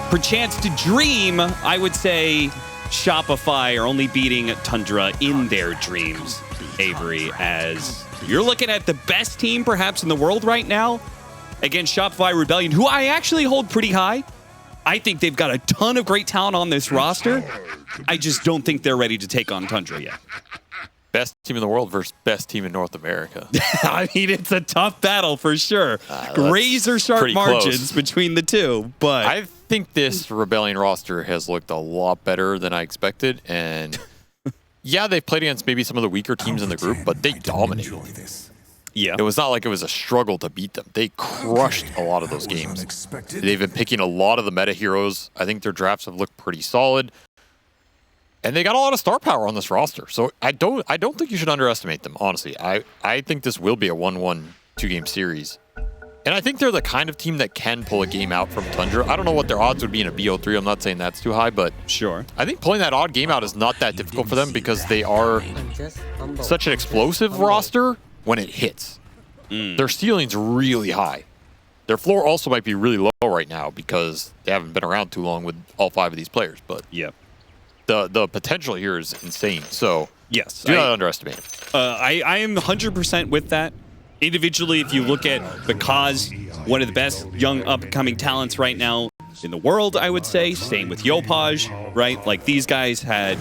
perchance to dream, I would say Shopify are only beating Tundra in their dreams, Avery, as you're looking at the best team perhaps in the world right now against Shopify Rebellion, who I actually hold pretty high. I think they've got a ton of great talent on this roster. I just don't think they're ready to take on Tundra yet. Best team in the world versus best team in North America. I mean, it's a tough battle for sure. Razor-sharp margins between the two, but I think this Rebellion roster has looked a lot better than I expected, and yeah, they've played against maybe some of the weaker teams in the group, but they dominated. Yeah. It was not like it was a struggle to beat them. They crushed a lot of those games. They've been picking a lot of the meta heroes. I think their drafts have looked pretty solid. And they got a lot of star power on this roster. So I don't think you should underestimate them, honestly. I think this will be a 1-1 two-game series. And I think they're the kind of team that can pull a game out from Tundra. I don't know what their odds would be in a BO3. I'm not saying that's too high, but sure. I think pulling that odd game out is not that difficult for them because they are such an explosive roster when it hits. Their ceiling's really high. Their floor also might be really low right now because they haven't been around too long with all 5 of these players. But yeah. The potential here is insane. So yes, do not underestimate it. I am 100% with that. Individually, if you look at Because, one of the best young upcoming talents right now in the world, I would say. Same with Yopaj, right? Like, these guys had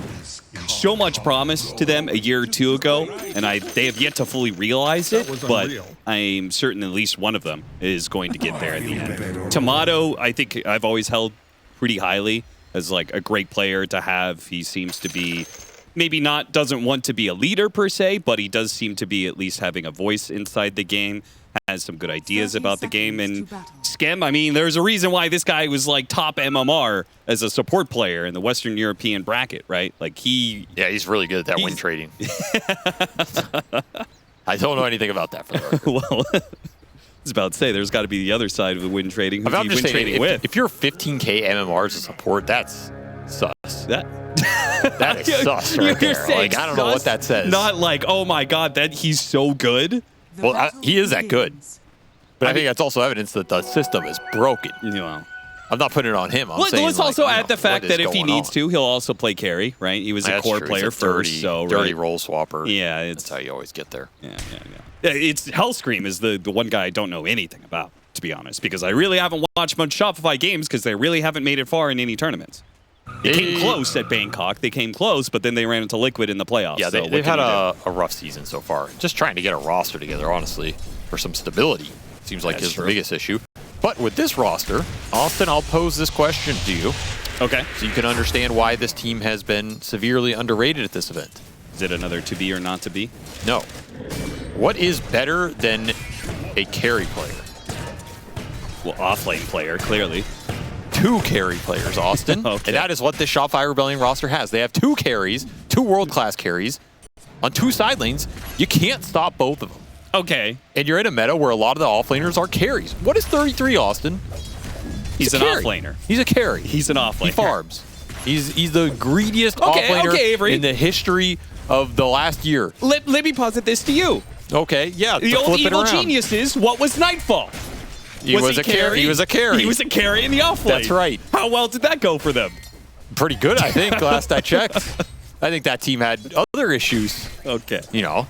so much promise to them a year or two ago, and they have yet to fully realize it, but I'm certain at least one of them is going to get there at the end. Tomato, I think I've always held pretty highly as like a great player to have. He seems to be doesn't want to be a leader per se, but he does seem to be at least having a voice inside the game, has some good ideas about the game. And Skem, I mean, there's a reason why this guy was like top MMR as a support player in the Western European bracket, right? Like Yeah, he's really good at that win trading. I don't know anything about that for the record. Well, I was about to say, there's got to be the other side of the win trading. Who's I'm win just trading saying, with? If you're 15K MMR as a support, that's sus. That is sus right there. Like, I don't know what that says. Not like, oh my god, that he's so good. Well, he is that good. But I think that's also evidence that the system is broken. Yeah. I'm not putting it on him. I'm saying, let's also add the fact that if he needs on? to, he'll also play carry, right? He was a core player first. Dirty role swapper. Yeah. That's how you always get there. Yeah. It's Hellscream is the one guy I don't know anything about, to be honest, because I really haven't watched much Shopify games because they really haven't made it far in any tournaments. They came close at Bangkok. They came close, but then they ran into Liquid in the playoffs. Yeah, they've had a rough season so far. Just trying to get a roster together, honestly, for some stability. Seems like is the biggest issue. But with this roster, Austin, I'll pose this question to you. Okay. So you can understand why this team has been severely underrated at this event. Is it another to be or not to be? No. What is better than a carry player? Well, offlane player, clearly. 2 carry players, Austin. Okay. And that is what this Shopify Rebellion roster has. They have 2 carries, 2 world-class carries on 2 side lanes. You can't stop both of them. Okay. And you're in a meta where a lot of the offlaners are carries. What is 33, Austin? He's an offlaner. He's a carry. He's an offlaner. He farms. He's the greediest offlaner in the history of the last year. Let me posit this to you. Okay, yeah. The old evil geniuses, what was Nightfall? He was a carry. He was a carry. He was a carry in the offlane. That's right. How well did that go for them? Pretty good, I think, last I checked. I think that team had other issues. Okay. You know.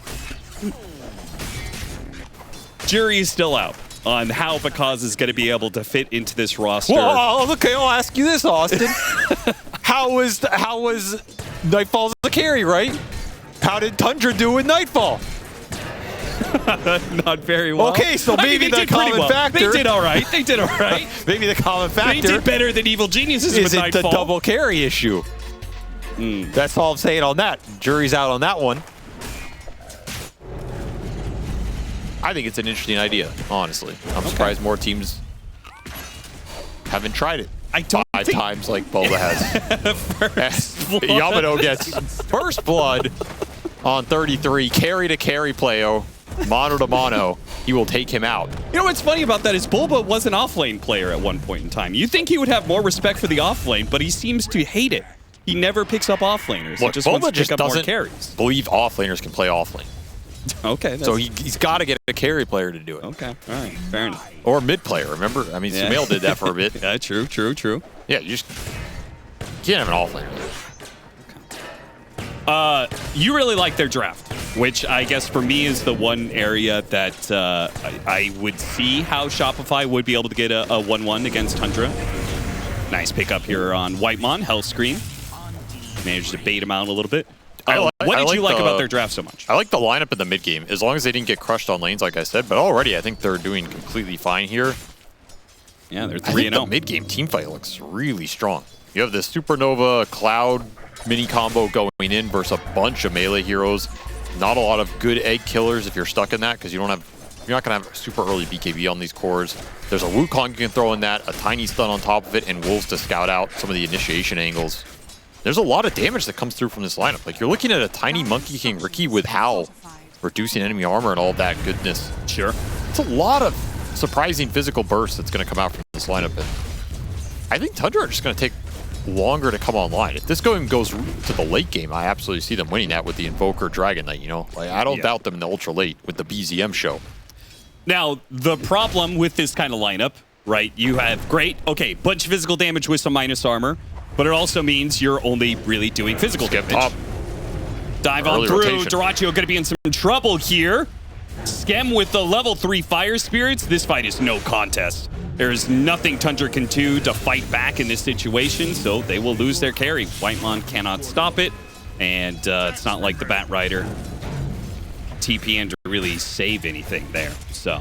Jury is still out on how Because is going to be able to fit into this roster. Well, okay, I'll ask you this, Austin. How was Nightfall the carry, right? How did Tundra do with Nightfall? Not very well. Okay, so maybe the common factor. They did all right. Maybe the common factor. They did better than Evil Geniuses with Nightfall. The double carry issue. That's all I'm saying on that. Jury's out on that one. I think it's an interesting idea, honestly. I'm surprised more teams haven't tried it. I don't 5 times like Boba has. Yamato gets first blood on 33. Carry to carry playo. Mono to mono. He will take him out. You know what's funny about that is Bulba was an offlane player at one point in time. You think he would have more respect for the offlane, but he seems to hate it. He never picks up offlaners. Look, he just Bulba wants to pick up more doesn't carries. believe offlaners can play offlane. Okay. So he's got to get a carry player to do it. Okay. All right. Fair enough. Or mid player, remember? I mean, Sumail did that for a bit. Yeah, true. Yeah, you just can't have an offlane. You really like their draft, which I guess for me is the one area that I would see how Shopify would be able to get a 1-1 against Tundra. Nice pickup here on Whitemon, Hell Screen. Managed to bait him out a little bit. What did you like about their draft so much? I like the lineup in the mid game, as long as they didn't get crushed on lanes, like I said. But already, I think they're doing completely fine here. Yeah, they're 3-0. I think the mid game team fight looks really strong. You have this Supernova Cloud mini combo going in versus a bunch of melee heroes. Not a lot of good egg killers if you're stuck in that, because you're not gonna have super early BKB on these cores. There's a Wukong you can throw in that, a tiny stun on top of it, and wolves to scout out some of the initiation angles. There's a lot of damage that comes through from this lineup. Like, you're looking at a tiny Monkey King Riki with Howl, reducing enemy armor and all that goodness. Sure. It's a lot of surprising physical bursts that's going to come out from this lineup. And I think Tundra are just going to take longer to come online. If this game goes to the late game, I absolutely see them winning that with the Invoker Dragon Knight, you know? Like, I don't doubt them in the ultra late with the BZM show. Now, the problem with this kind of lineup, right, you have bunch of physical damage with some minus armor, but it also means you're only really doing physical damage. Top. Dive on through. Dyrachyo going to be in some trouble here. Skem with the level 3 Fire Spirits. This fight is no contest. There's nothing Tundra can do to fight back in this situation, so they will lose their carry. Whitemon cannot stop it, and it's not like the Bat Rider TPN to really save anything there. So,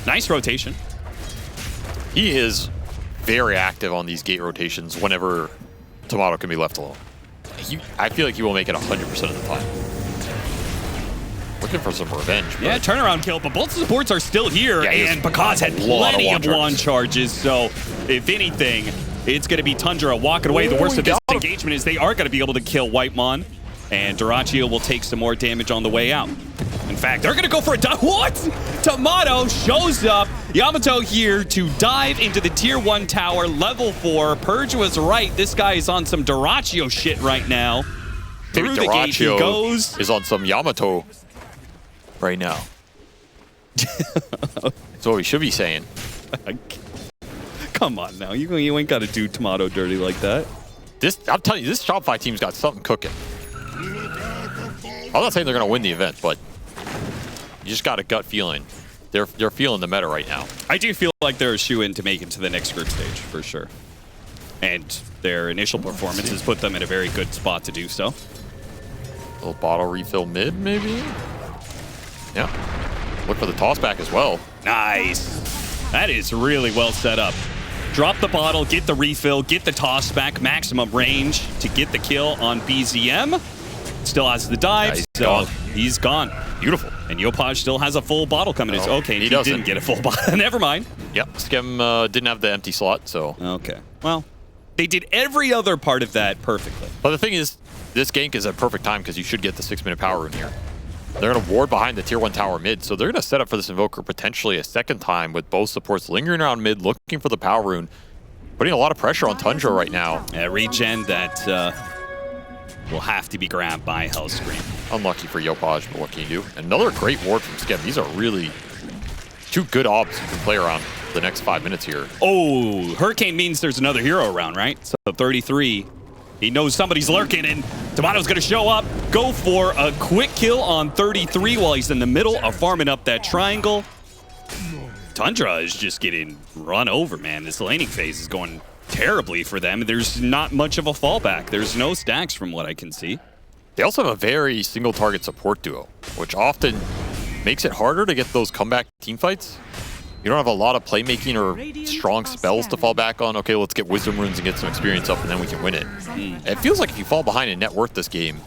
nice rotation. He is very active on these gate rotations whenever Tomato can be left alone. I feel like he will make it 100% of the time. Looking for some revenge. Yeah, turnaround kill, but both supports are still here, and Bakaz had plenty of wand charges, so if anything, it's going to be Tundra walking away. The worst of this engagement is they are going to be able to kill Whitemon, and Dyrachyo will take some more damage on the way out. In fact, they're going to go for a dive. What? Tomato shows up. Yamato here to dive into the tier 1 tower, level 4. Purge was right. This guy is on some Dyrachyo shit right now. Maybe Through the gate he goes. Is on some Yamato right now. That's what we should be saying. Come on now. You ain't got to do Tomato dirty like that. I'm telling you, this Shopify team's got something cooking. I'm not saying they're going to win the event, but you just got a gut feeling. They're feeling the meta right now. I do feel like they're a shoe-in to make it to the next group stage, for sure. And their initial performance has put them in a very good spot to do so. A little bottle refill mid, maybe? Yeah. Look for the toss back as well. Nice. That is really well set up. Drop the bottle, get the refill, get the toss back, maximum range to get the kill on BZM. Still has the dive, so he's gone. Beautiful. And Yopaj still has a full bottle coming in. Okay, he didn't get a full bottle. Never mind. Yep, Skem didn't have the empty slot, so. Okay. Well, they did every other part of that perfectly. But the thing is, this gank is at perfect time because you should get the 6-minute power rune here. They're going to ward behind the tier 1 tower mid, so they're going to set up for this Invoker potentially a second time with both supports lingering around mid, looking for the power rune. Putting a lot of pressure on Tundra right now. Regen that will have to be grabbed by Hellscream. Unlucky for Yopaj, but what can you do? Another great ward from Skem. These are really 2 good obs you can play around for the next 5 minutes here. Oh, Hurricane means there's another hero around, right? So 33. He knows somebody's lurking, and Tomato's going to show up, go for a quick kill on 33 while he's in the middle of farming up that triangle. Tundra is just getting run over, man. This laning phase is going terribly for them. There's not much of a fallback. There's no stacks from what I can see. They also have a very single target support duo, which often makes it harder to get those comeback team fights. You don't have a lot of playmaking or strong spells to fall back on. Okay, let's get wisdom runes and get some experience up and then we can win it. It feels like if you fall behind in net worth this game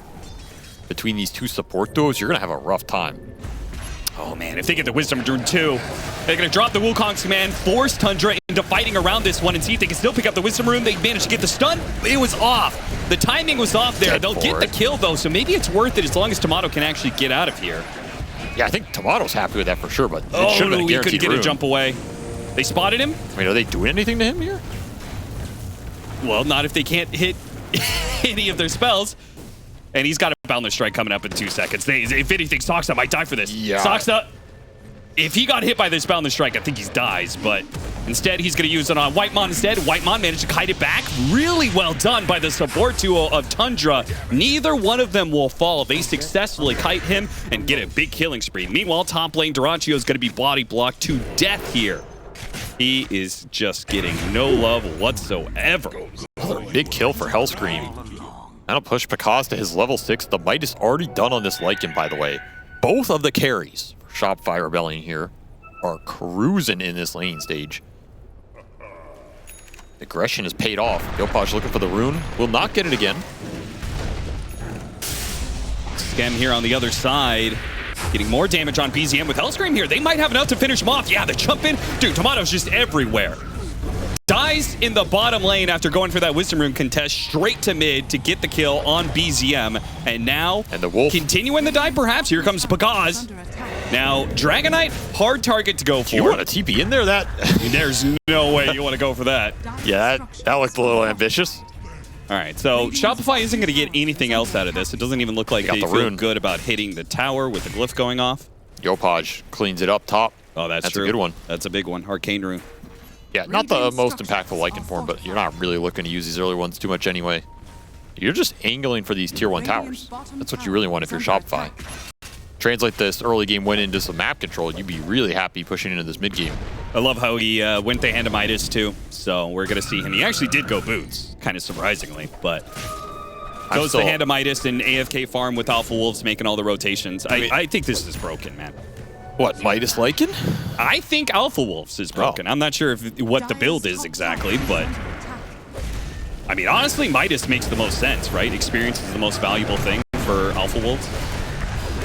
between these 2 support duos, you're going to have a rough time. Oh man, if they get the Wisdom Rune too, they're going to drop the Wukong's command, force Tundra into fighting around this one and see if they can still pick up the Wisdom Rune. They managed to get the stun. It was off. The timing was off there. They'll get the kill though, so maybe it's worth it as long as Tomato can actually get out of here. Yeah, I think Tomato's happy with that for sure, but it should have been a guaranteed he couldn't get rune. a jump away. They spotted him. I mean, are they doing anything to him here? Well, not if they can't hit any of their spells. And he's got a Boundless Strike coming up in 2 seconds. If anything, Soxa might die for this. Yeah. Soxa, if he got hit by this Boundless Strike, I think he dies, but Instead, he's going to use it on Whitemon instead. Whitemon managed to kite it back. Really well done by the support duo of Tundra. Neither one of them will fall. They successfully kite him and get a big killing spree. Meanwhile, top lane, Durantio is going to be body blocked to death here. He is just getting no love whatsoever. Big kill for Hellscream. That'll push Picaz to his level 6. The might is already done on this Lycan, by the way. Both of the carries for Shopify Rebellion here are cruising in this laning stage. Aggression is paid off. Yopaj looking for the rune. Will not get it again. Skem here on the other side. Getting more damage on BZM with Hellscream here. They might have enough to finish him off. Yeah, the jump in. Dude, Tomato's just everywhere. Dies in the bottom lane after going for that Wisdom Rune contest straight to mid to get the kill on BZM. And now, the wolf continuing the dive perhaps. Here comes Picaz. Now, Dragonite, hard target to go for. You want a TP in there? There's no way you want to go for that. Yeah, that looked a little ambitious. All right, so Shopify isn't going to get anything else out of this. It doesn't even look like they feel good about hitting the tower with the glyph going off. Yopaj cleans it up top. Oh, that's true. A good one. That's a big one. Arcane Rune. Yeah, not the most impactful Lycan form, but you're not really looking to use these early ones too much anyway. You're just angling for these tier 1 towers. That's what you really want if you're Shopify. Translate this early game win into some map control, you'd be really happy pushing into this mid game. I love how he went the hand of Midas too, so we're going to see him. He actually did go boots, kind of surprisingly, but goes the hand of Midas and AFK farm with Alpha Wolves making all the rotations. I think this is broken, man. What, Midas Lycan? I think Alpha Wolves is broken. I'm not sure what the build is exactly, but I mean, honestly, Midas makes the most sense, right? Experience is the most valuable thing for Alpha Wolves.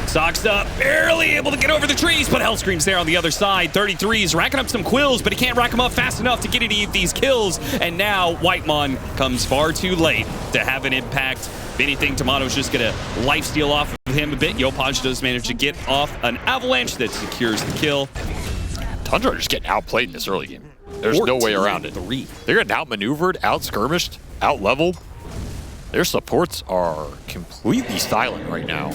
Socks up, barely able to get over the trees, but Hellscream's there on the other side. 33's racking up some quills, but he can't rack them up fast enough to get any of these kills. And now Whitemon comes far too late to have an impact. If anything, Tomato's just gonna lifesteal off of him a bit. Yopaj does manage to get off an avalanche that secures the kill. Tundra are just getting outplayed in this early game. There's no way around it. They're getting outmaneuvered, outskirmished, outleveled. Their supports are completely silent right now.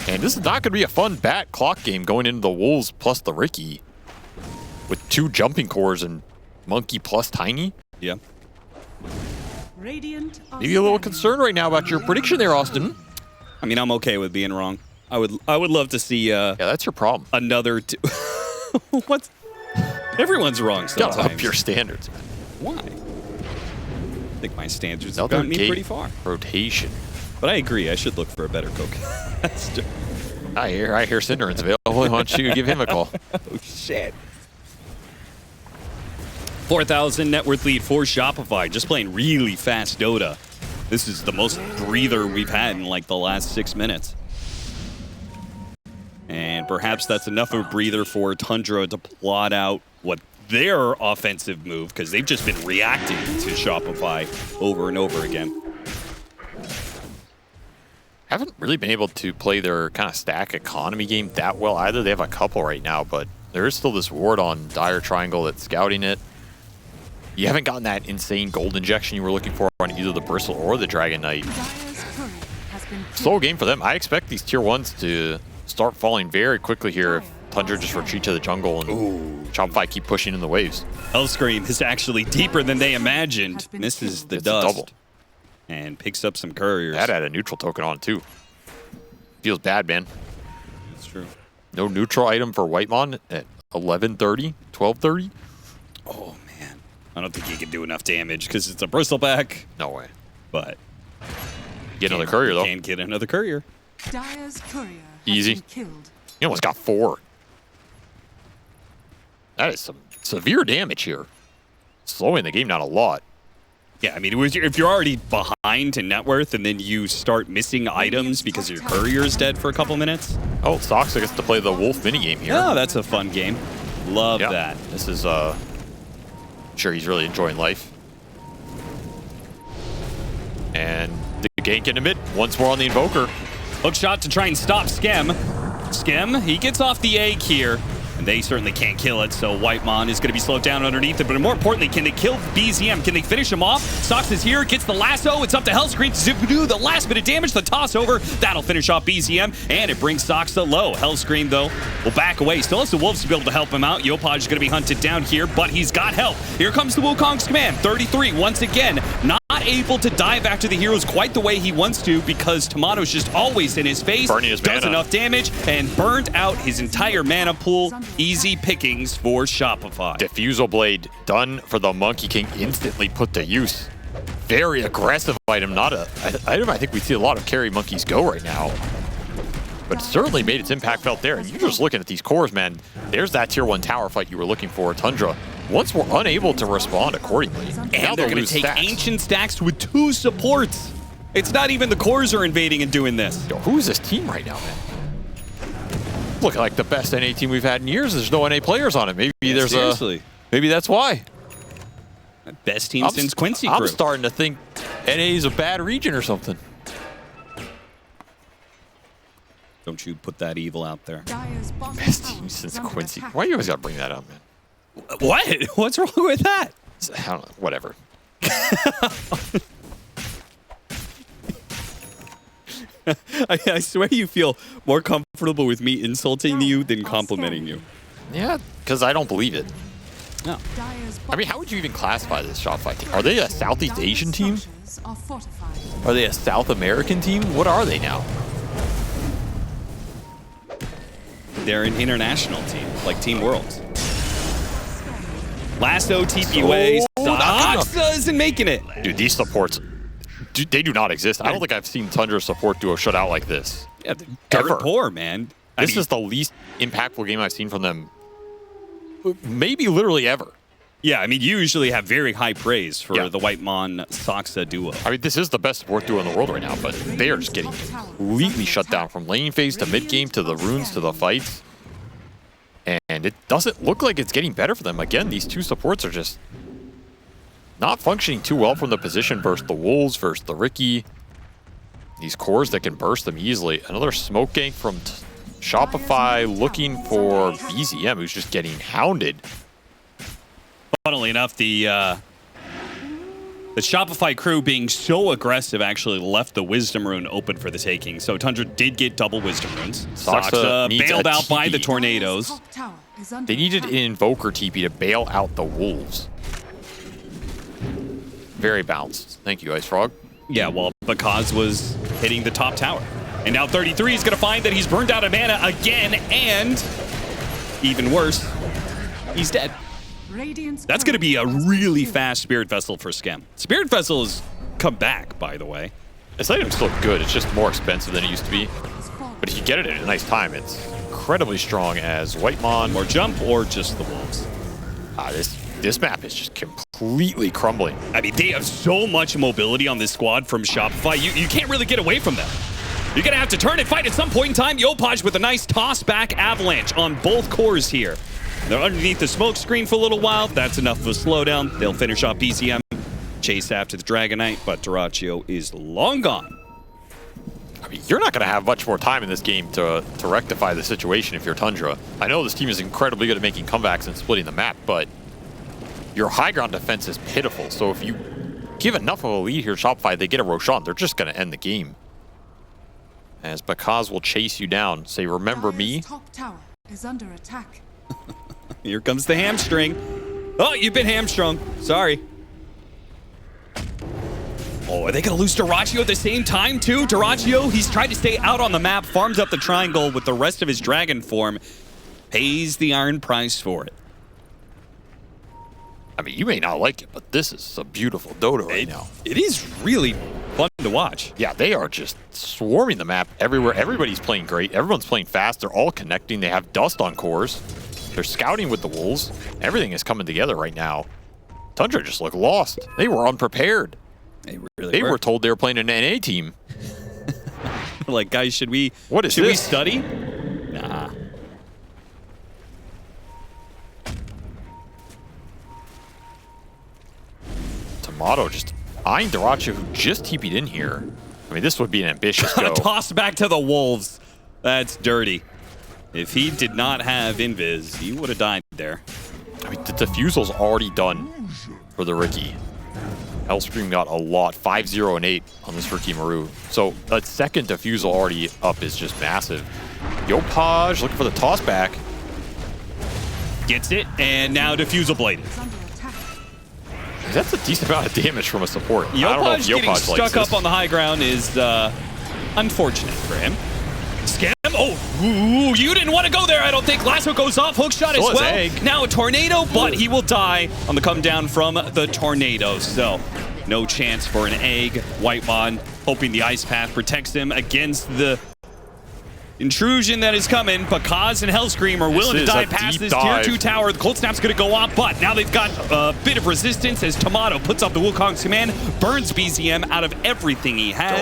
And this is not going to be a fun bat clock game going into the Wolves plus the Riki. With 2 jumping cores and Monkey plus Tiny. Yeah. Maybe a little concerned right now about your prediction there, Austin. I mean, I'm okay with being wrong. I would love to see yeah, that's your problem. Another what? Everyone's wrong sometimes. Gotta up your standards, man. Why? I think my standards have gotten me pretty far. Rotation. But I agree, I should look for a better coach. I hear Cinderin's available. Why don't you give him a call? Oh, shit. 4,000 net worth lead for Shopify, just playing really fast Dota. This is the most breather we've had in like the last 6 minutes. And perhaps that's enough of a breather for Tundra to plot out what their offensive move, because they've just been reacting to Shopify over and over again. Haven't really been able to play their kind of stack economy game that well either. They have a couple right now, but there is still this ward on Dire Triangle that's scouting it. You haven't gotten that insane gold injection you were looking for on either the Bristle or the Dragon Knight. Slow game for them. I expect these tier 1s to start falling very quickly here if Tundra just retreat to the jungle and Shopify keep pushing in the waves. Hellscream is actually deeper than they imagined. Misses the dust. Double. And picks up some couriers. That had a neutral token on too. Feels bad, man. That's true. No neutral item for Whitemon at 11:30, 12:30. Oh man, I don't think he can do enough damage because it's a bristleback. No way. But get another courier though. Can't get another courier. Dire's courier easy. Has been killed. You almost got 4. That is some severe damage here. Slowing the game down a lot. Yeah, I mean, if you're already behind in net worth and then you start missing items because your courier is dead for a couple minutes. Oh, Soxa gets to play the Wolf minigame here. Oh, that's a fun game. Love that. This is, I'm sure he's really enjoying life. And the gank into mid. Once more on the Invoker. Hook shot to try and stop Skem. Skem, he gets off the egg here. And they certainly can't kill it, so Whitemon is going to be slowed down underneath it. But more importantly, can they kill BZM? Can they finish him off? Sox is here, gets the lasso. It's up to Hellscream to do the last bit of damage. The toss over, that'll finish off BZM, and it brings Soxa low. Hellscream, though, will back away. Still has the Wolves to be able to help him out. Yopaj is going to be hunted down here, but he's got help. Here comes the Wukong's command. 33, once again, not able to dive after the heroes quite the way he wants to because Tomato's just always in his face. Burning his does mana. Enough damage and burned out his entire mana pool. Easy pickings for Shopify. Diffusal Blade done for the Monkey King, instantly put to use. Very aggressive item, not a item I think we see a lot of carry monkeys go right now. But it certainly made its impact felt there. You're just looking at these cores, man. There's that tier 1 tower fight you were looking for. Tundra, once we're unable to respond accordingly. And they're going to take Ancient Stacks with 2 supports. It's not even the cores are invading and doing this. Yo, who is this team right now, man? Looking like the best NA team we've had in years. There's no NA players on it. Maybe there's seriously. Maybe that's why. Best team since Quincy Crew. I'm starting to think NA is a bad region or something. Don't you put that evil out there. Best team since Quincy. Why you always gotta bring that up, man? What? What's wrong with that? I don't know. Whatever. I swear you feel more comfortable with me insulting you than complimenting you. Yeah, because I don't believe it. No. I mean, how would you even classify this Shopify team? Are they a Southeast Asian team? Are they a South American team? What are they now? They're an international team, like Team Worlds. Lasso, TP Way, Soxa isn't making it. Dude, these supports, they do not exist. I don't think I've seen Tundra support do a shutout like this. Yeah, they're poor, man. This is the least impactful game I've seen from them, maybe literally ever. Yeah, I mean, you usually have very high praise for the Whitemon Soxa duo. I mean, this is the best support duo in the world right now, but they are just getting completely shut down from lane phase to mid game to the runes to the fights. And it doesn't look like it's getting better for them. Again, these 2 supports are just not functioning too well from the position versus the Wolves, versus the Riki. These cores that can burst them easily. Another smoke gank from Shopify looking for BZM, who's just getting hounded. Funnily enough, the Shopify crew being so aggressive actually left the Wisdom Rune open for the taking. So Tundra did get double Wisdom Runes. Soxa bailed out by the Tornadoes. They needed an Invoker TP to bail out the Wolves. Very balanced. Thank you, Ice Frog. Yeah, well, because was hitting the top tower. And now 33 is going to find that he's burned out of mana again, and even worse, he's dead. That's going to be a really fast Spirit Vessel for Skem. Spirit Vessel has come back, by the way. This item's still good. It's just more expensive than it used to be. But if you get it at a nice time, it's incredibly strong as Whitemon. More jump or just the Wolves? This map is just completely crumbling. I mean, they have so much mobility on this squad from Shopify. You can't really get away from them. You're going to have to turn and fight at some point in time. Yopaj with a nice toss-back avalanche on both cores here. They're underneath the smoke screen for a little while. That's enough of a slowdown. They'll finish off BZM, chase after the Dragonite, but Dyrachyo is long gone. I mean, you're not going to have much more time in this game to rectify the situation if you're Tundra. I know this team is incredibly good at making comebacks and splitting the map, but your high ground defense is pitiful. So if you give enough of a lead here, Shopify, they get a Roshan, they're just going to end the game. As Bakaz will chase you down, say, remember me? Top tower is under attack. Here comes the hamstring. Oh, you've been hamstrung. Sorry. Oh, are they going to lose Dyrachyo at the same time, too? Dyrachyo, he's tried to stay out on the map, farms up the triangle with the rest of his dragon form, pays the iron price for it. I mean, you may not like it, but this is a beautiful Dota right now. It is really fun to watch. Yeah, they are just swarming the map everywhere. Everybody's playing great. Everyone's playing fast. They're all connecting. They have dust on cores. They're scouting with the Wolves. Everything is coming together right now. Tundra just looked lost. They were unprepared. They were told they were playing an NA team. Like, guys, should we study? Nah. Tomato just eyeing Dyrachyo, who just TP'd in here. I mean, this would be an ambitious go. Toss back to the Wolves. That's dirty. If he did not have Invis, he would have died there. I mean, the Diffusal's already done for the Riki. Hellscream got a lot, 5-0 and 8 on this Riki Maru. So a second Diffusal already up is just massive. Yopaj looking for the toss back. Gets it, and now Diffusal bladed. That's a decent amount of damage from a support. I don't know if Yopaj getting Yopaj stuck likes up this. on the high ground is unfortunate for him. Scam. Oh, ooh, you didn't want to go there. I don't think. Lasso goes off. Hook shot as well. Egg. Now a tornado, but he will die on the come down from the tornado. So no chance for an egg. Whitemon hoping the ice path protects him against the intrusion that is coming, but Kaz and Hellscream are willing to dive past this tier 2 tower. The cold snap's going to go off, but now they've got a bit of resistance as Tomato puts up the Wukong's command, burns BZM out of everything he has.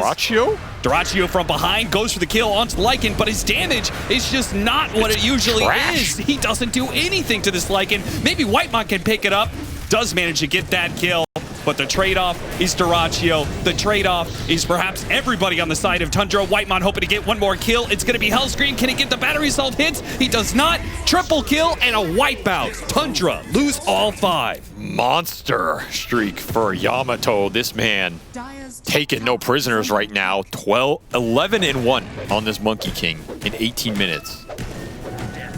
Duraccio from behind goes for the kill onto Lycan, but his damage is just not what it usually is. He doesn't do anything to this Lycan. Maybe Whitemon can pick it up. Does manage to get that kill. But the trade-off is Duraccio. The trade-off is perhaps everybody on the side of Tundra. Whitemon hoping to get one more kill. It's going to be Hellscream. Can he get the battery assault hits? He does not. Triple kill and a wipeout. Tundra lose all 5. Monster streak for Yamato. This man taking no prisoners right now. 11 and 1 on this Monkey King in 18 minutes.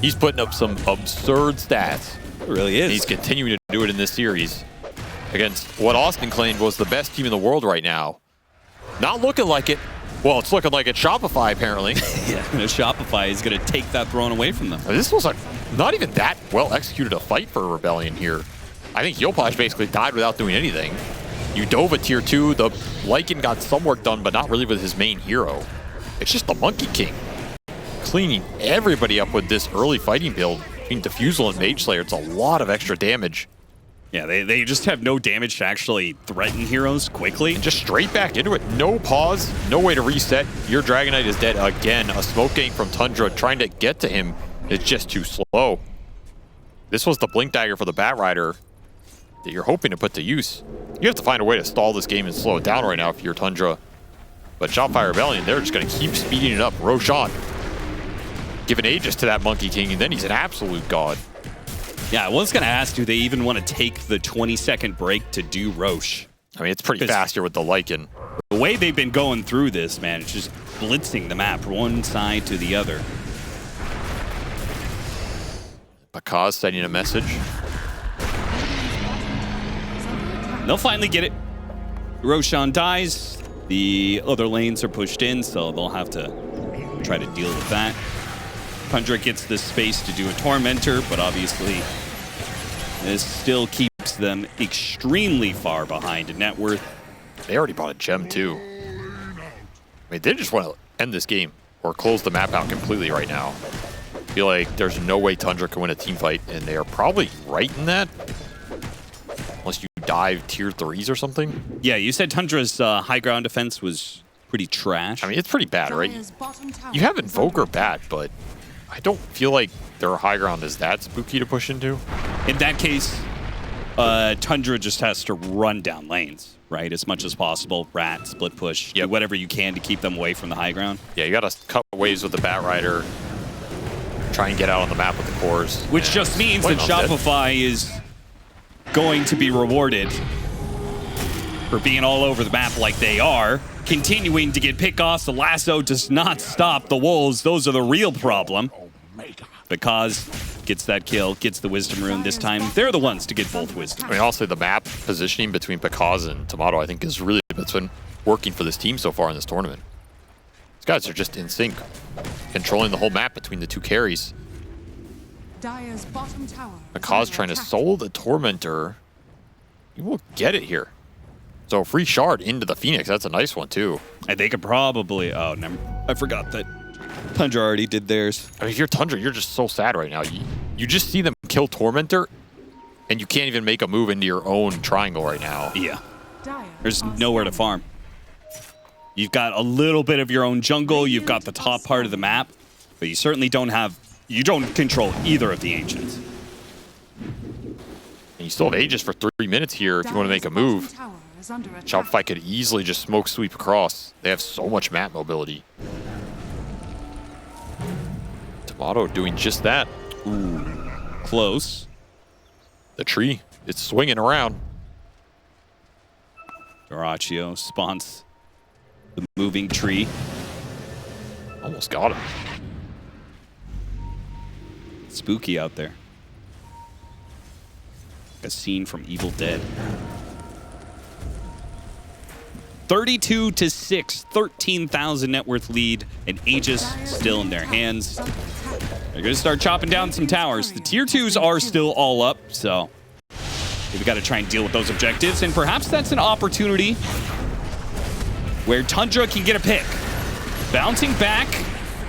He's putting up some absurd stats. It really is. And he's continuing to do it in this series against what Austin claimed was the best team in the world right now. Not looking like it. Well, it's looking like it's Shopify, apparently. Yeah, Shopify is going to take that throne away from them. This was like not even that well executed a fight for Rebellion here. I think Yopaj basically died without doing anything. Udova tier 2, the Lycan got some work done, but not really with his main hero. It's just the Monkey King cleaning everybody up with this early fighting build. Between Diffusal and Mage Slayer, it's a lot of extra damage. Yeah, they just have no damage to actually threaten heroes quickly. And just straight back into it. No pause, no way to reset. Your Dragon Knight is dead again. A smoke gank from Tundra trying to get to him is just too slow. This was the Blink Dagger for the Batrider that you're hoping to put to use. You have to find a way to stall this game and slow it down right now if you're Tundra. But Shopify Rebellion, they're just going to keep speeding it up. Roshan giving Aegis to that Monkey King, and then he's an absolute god. Yeah, I was going to ask, do they even want to take the 20-second break to do Roche? I mean, it's pretty fast here with the Lycan. The way they've been going through this, man, it's just blitzing the map from one side to the other. Bakaz sending a message. They'll finally get it. Roshan dies. The other lanes are pushed in, so they'll have to try to deal with that. Tundra gets this space to do a Tormentor, but obviously this still keeps them extremely far behind in net worth. They already bought a gem too. I mean, they just want to end this game or close the map out completely right now. I feel like there's no way Tundra can win a team fight, and they are probably right in that. Unless you dive tier 3s or something. Yeah, you said Tundra's high ground defense was pretty trash. I mean, it's pretty bad, right? You have Invoker bad, but I don't feel like their high ground is that spooky to push into. In that case, Tundra just has to run down lanes, right? As much as possible. Rat, split push, do whatever you can to keep them away from the high ground. Yeah, you got to cut waves with the Batrider. Try and get out on the map with the cores. Which just means that Shopify is going to be rewarded for being all over the map like they are. Continuing to get pickoffs. The lasso does not stop the wolves. Those are the real problem. Because gets that kill, gets the wisdom rune this time. They're the ones to get both wisdom. I mean, honestly, the map positioning between Bakaz and Tomato, I think, is really what's been working for this team so far in this tournament. These guys are just in sync, controlling the whole map between the two carries. Bakaz trying to soul the Tormentor. You will get it here. So free shard into the Phoenix. That's a nice one, too. And they could probably... Oh, never, I forgot that Tundra already did theirs. I mean, if you're Tundra, you're just so sad right now. You just see them kill Tormentor, and you can't even make a move into your own triangle right now. Yeah. There's nowhere to farm. You've got a little bit of your own jungle. You've got the top part of the map. But you certainly don't have... You don't control either of the Ancients. And you still have Aegis for 3 minutes here if you want to make a move. Shopify could easily just smoke sweep across. They have so much map mobility. Motto doing just that. Ooh, close. The tree, it's swinging around. Doraccio spawns the moving tree. Almost got him. Spooky out there. A scene from Evil Dead. 32-6, 13,000 net worth lead, and Aegis still in their hands. They're going to start chopping down some towers. The tier 2s are still all up, so we've got to try and deal with those objectives, and perhaps that's an opportunity where Tundra can get a pick. Bouncing back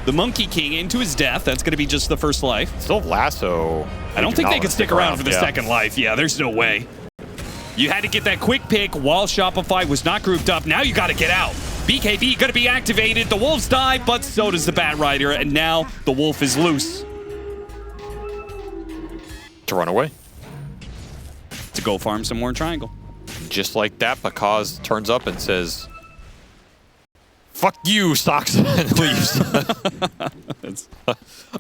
the Monkey King into his death. That's going to be just the first life. Still lasso. I don't think they can stick around for the second life. Yeah, there's no way. You had to get that quick pick while Shopify was not grouped up. Now you got to get out. BKB going to be activated. The Wolves die, but so does the Bat Rider. And now the Wolf is loose. To run away. To go farm some more Triangle. Just like that, Bakaz turns up and says, "Fuck you, Socks," and leaves. It's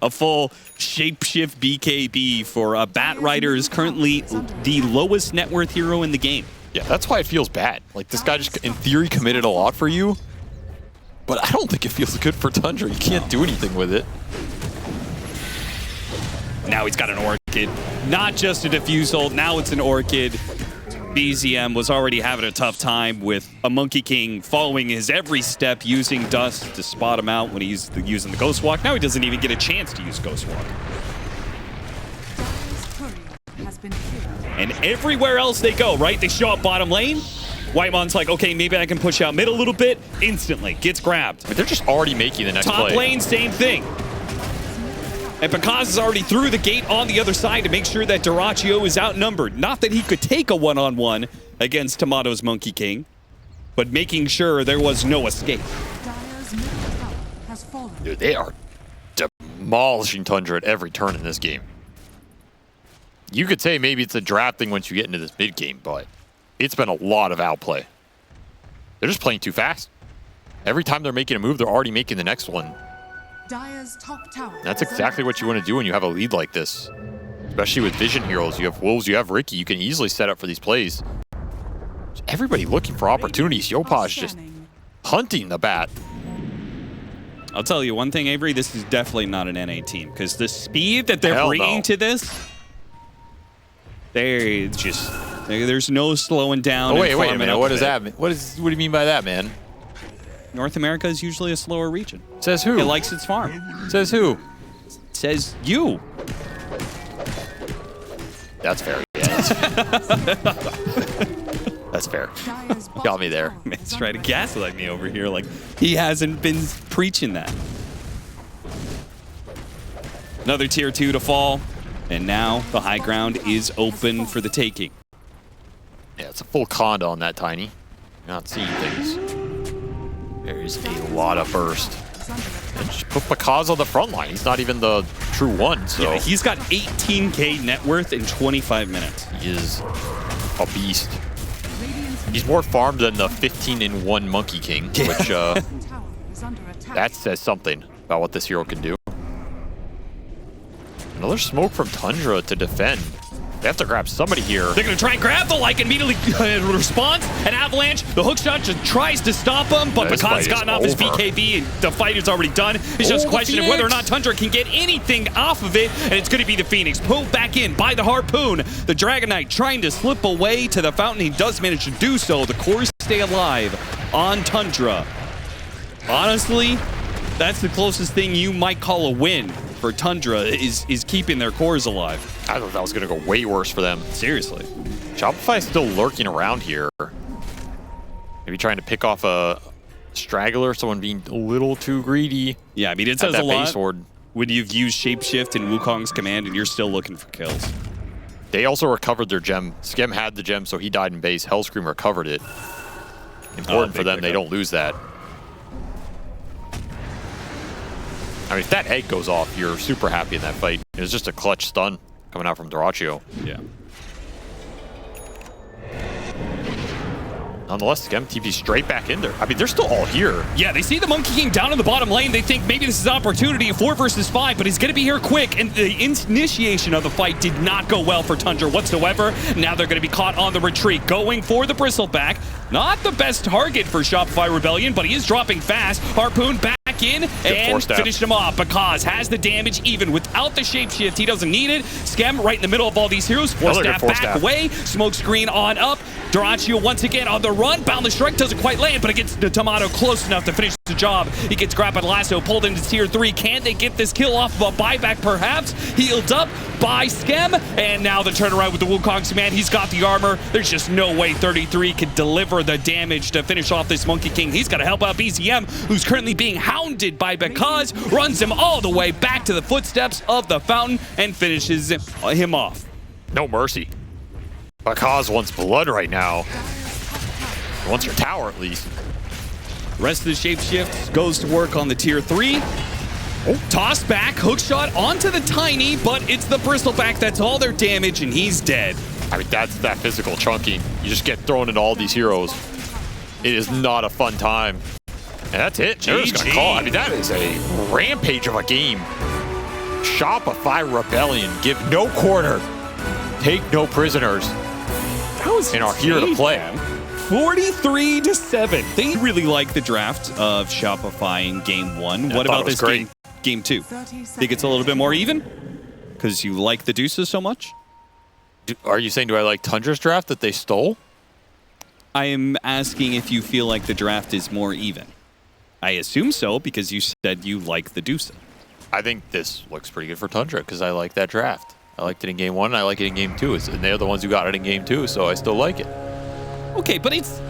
a full shapeshift BKB for a Bat Rider is currently the lowest net worth hero in the game. Yeah, that's why it feels bad. Like, this guy just, in theory, committed a lot for you, but I don't think it feels good for Tundra. You can't do anything with it. Now he's got an Orchid. Not just a Diffuse ult, now it's an Orchid. BZM was already having a tough time with a Monkey King following his every step, using Dust to spot him out when he's using the Ghost Walk. Now he doesn't even get a chance to use Ghost Walk. And everywhere else they go, right? They show up bottom lane. Whitemond's like, okay, maybe I can push out mid a little bit. Instantly gets grabbed. But they're just already making the next play. Top lane, same thing. And Bakaz is already through the gate on the other side to make sure that Doraccio is outnumbered. Not that he could take a one-on-one against Tomato's Monkey King, but making sure there was no escape. Dude, they are demolishing Tundra at every turn in this game. You could say maybe it's a draft thing once you get into this mid game, but it's been a lot of outplay. They're just playing too fast. Every time they're making a move, they're already making the next one. That's exactly what you want to do when you have a lead like this. Especially with vision heroes. You have Wolves, you have Ricky. You can easily set up for these plays. Everybody looking for opportunities. Yopaj just hunting the bat. I'll tell you one thing, Avery. This is definitely not an NA team, because the speed that they're bringing to this, there's no slowing down. Oh, wait a minute. What does that mean? What do you mean by that, man? North America is usually a slower region. Says who? It likes its farm. Says who? Says you. That's fair. Yeah, that's fair. Got me there. Man's trying to gaslight me over here like he hasn't been preaching that. Another tier 2 to fall, and now the high ground is open for the taking. Yeah, it's a full conda on that Tiny. You're not seeing things. There's a lot of burst. And just put Bakaz on the front line. He's not even the true one, so. Yeah, he's got 18K net worth in 25 minutes. He is a beast. He's more farmed than the 15-1 Monkey King, which that says something about what this hero can do. Another smoke from Tundra to defend. They have to grab somebody here. They're going to try and grab the like, immediately response. An Avalanche. The hookshot just tries to stop him, but Bakaz's gotten off his BKB, and the fight is already done. It's just a question of whether or not Tundra can get anything off of it, and it's going to be the Phoenix. Pulled back in by the Harpoon. The Dragon Knight trying to slip away to the fountain. He does manage to do so. The cores stay alive on Tundra. Honestly, that's the closest thing you might call a win for Tundra, is keeping their cores alive. I thought that was going to go way worse for them. Seriously. Shopify is still lurking around here. Maybe trying to pick off a straggler, someone being a little too greedy. Yeah, I mean, it says a lot when you've used Shapeshift in Wukong's command and you're still looking for kills. They also recovered their gem. Skem had the gem, so he died in base. Hellscream recovered it. Important for them, they don't lose that. I mean, if that egg goes off, you're super happy in that fight. It was just a clutch stun coming out from Doraccio. Yeah. nonetheless, Skem TP straight back in there. I mean, they're still all here. Yeah, they see the Monkey King down in the bottom lane. They think maybe this is an opportunity, 4 versus 5, but he's going to be here quick. And the initiation of the fight did not go well for Tundra whatsoever. Now they're going to be caught on the retreat, going for the bristleback. Not the best target for Shopify Rebellion, but he is dropping fast. Harpoon back in and finished him off. Because has the damage even without the shapeshift. He doesn't need it. Skem right in the middle of all these heroes. Force staff back away. Smoke screen on up. Durantio once again on the run. Boundless Strike doesn't quite land, but it gets the Tomato close enough to finish the job. He gets grabbed by Lasso, pulled into tier 3. Can they get this kill off of a buyback perhaps? Healed up by Skem. And now the turnaround with the Wukong's man. He's got the armor. There's just no way 33 can deliver the damage to finish off this Monkey King. He's got to help out BZM, who's currently being hounded by Because, runs him all the way back to the footsteps of the fountain and finishes him off. No mercy. Because wants blood right now. He wants your tower at least. The rest of the shapeshift goes to work on the tier 3. Oh, toss back, hook shot onto the Tiny, but it's the bristleback that's all their damage, and he's dead. I mean, that's that physical chunking. You just get thrown into all these heroes. It is not a fun time. And that's it. They're just gonna call. I mean, that is a rampage of a game. Shopify Rebellion. Give no quarter. Take no prisoners. That was and are here to play. 43-7. They really like the draft of Shopify in game 1. What about this game 2? Think it's a little bit more even? Because you like the deuces so much? Are you saying, do I like Tundra's draft that they stole? I am asking if you feel like the draft is more even. I assume so, because you said you like the deuce. I think this looks pretty good for Tundra, because I like that draft. I liked it in game 1, and I like it in game 2. And they're the ones who got it in game 2, so I still like it. Okay, but it's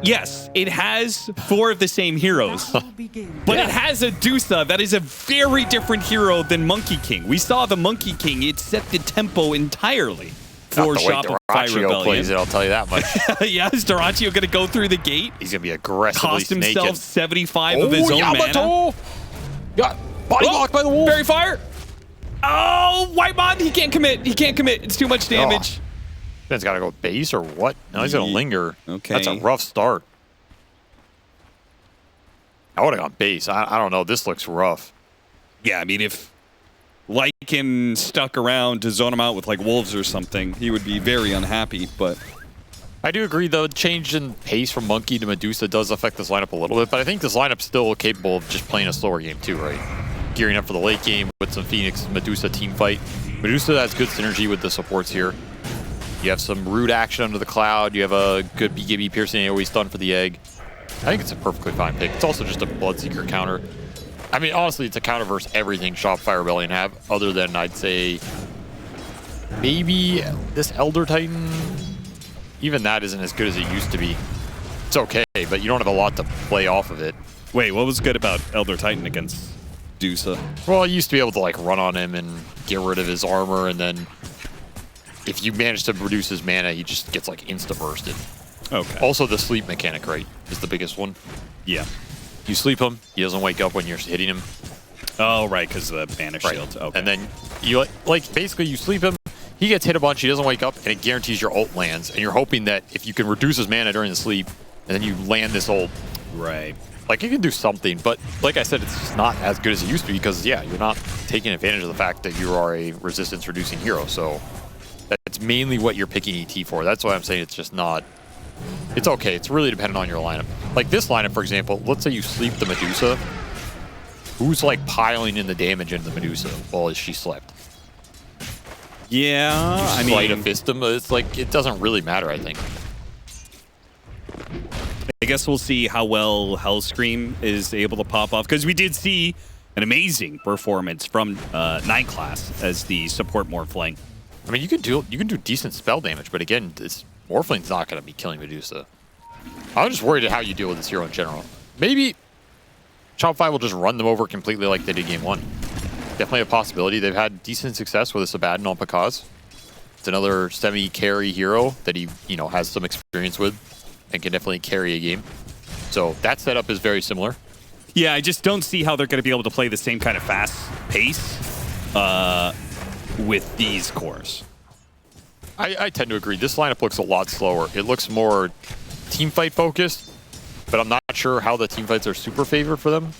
yes, it has 4 of the same heroes, but it has a Dusa that is a very different hero than Monkey King. We saw the Monkey King; it set the tempo entirely for Shopify Rebellion. Plays it, I'll tell you that much. Yeah, is Durantio going to go through the gate? He's going to be aggressively cost himself snaking. 75 of his own mana. Got body blocked by the wolf. Fairy Fire. Oh, White Mod, he can't commit. He can't commit. It's too much damage. Ben's got to go base or what? No, he's going to linger. Okay. That's a rough start. I would have gone base. I don't know. This looks rough. Yeah, I mean, if Lycan stuck around to zone him out with like wolves or something, he would be very unhappy, but... I do agree, though, change in pace from Monkey to Medusa does affect this lineup a little bit, but I think this lineup's still capable of just playing a slower game too, right? Gearing up for the late game with some Phoenix Medusa team fight. Medusa has good synergy with the supports here. You have some root action under the cloud. You have a good BKB piercing AoE stun for the egg. I think it's a perfectly fine pick. It's also just a Bloodseeker counter. I mean, honestly, it's a counter versus everything Shopify Rebellion have, other than, I'd say, maybe this Elder Titan. Even that isn't as good as it used to be. It's okay, but you don't have a lot to play off of it. Wait, what was good about Elder Titan against Dusa? Well, you used to be able to like run on him and get rid of his armor, and then if you manage to reduce his mana, he just gets like insta-bursted. Okay. Also, the sleep mechanic, right, is the biggest one. Yeah. You sleep him, he doesn't wake up when you're hitting him. Oh, right, because of the banish shield. Okay. And then you like basically you sleep him, he gets hit a bunch, he doesn't wake up, and it guarantees your ult lands. And you're hoping that if you can reduce his mana during the sleep, and then you land this ult. Right. Like, you can do something, but like I said, it's just not as good as it used to be because, yeah, you're not taking advantage of the fact that you are a resistance-reducing hero. So that's mainly what you're picking ET for. That's why I'm saying it's just not... It's okay. It's really dependent on your lineup. Like this lineup, for example, let's say you sleep the Medusa. Who's, like, piling in the damage into the Medusa while she slept? Yeah, I mean... Sleight of fist him, it's like, it doesn't really matter, I think. I guess we'll see how well Hellscream is able to pop off, because we did see an amazing performance from Night Class as the support Morphling. I mean, you can do decent spell damage, but again, this Morphling's not going to be killing Medusa. I'm just worried at how you deal with this hero in general. Maybe Shopify will just run them over completely like they did game 1. Definitely a possibility. They've had decent success with a Sabaton on Pakaz. It's another semi-carry hero that he, has some experience with and can definitely carry a game. So that setup is very similar. Yeah, I just don't see how they're going to be able to play the same kind of fast pace with these cores. I tend to agree. This lineup looks a lot slower. It looks more team fight focused, but I'm not sure how the team fights are super favored for them.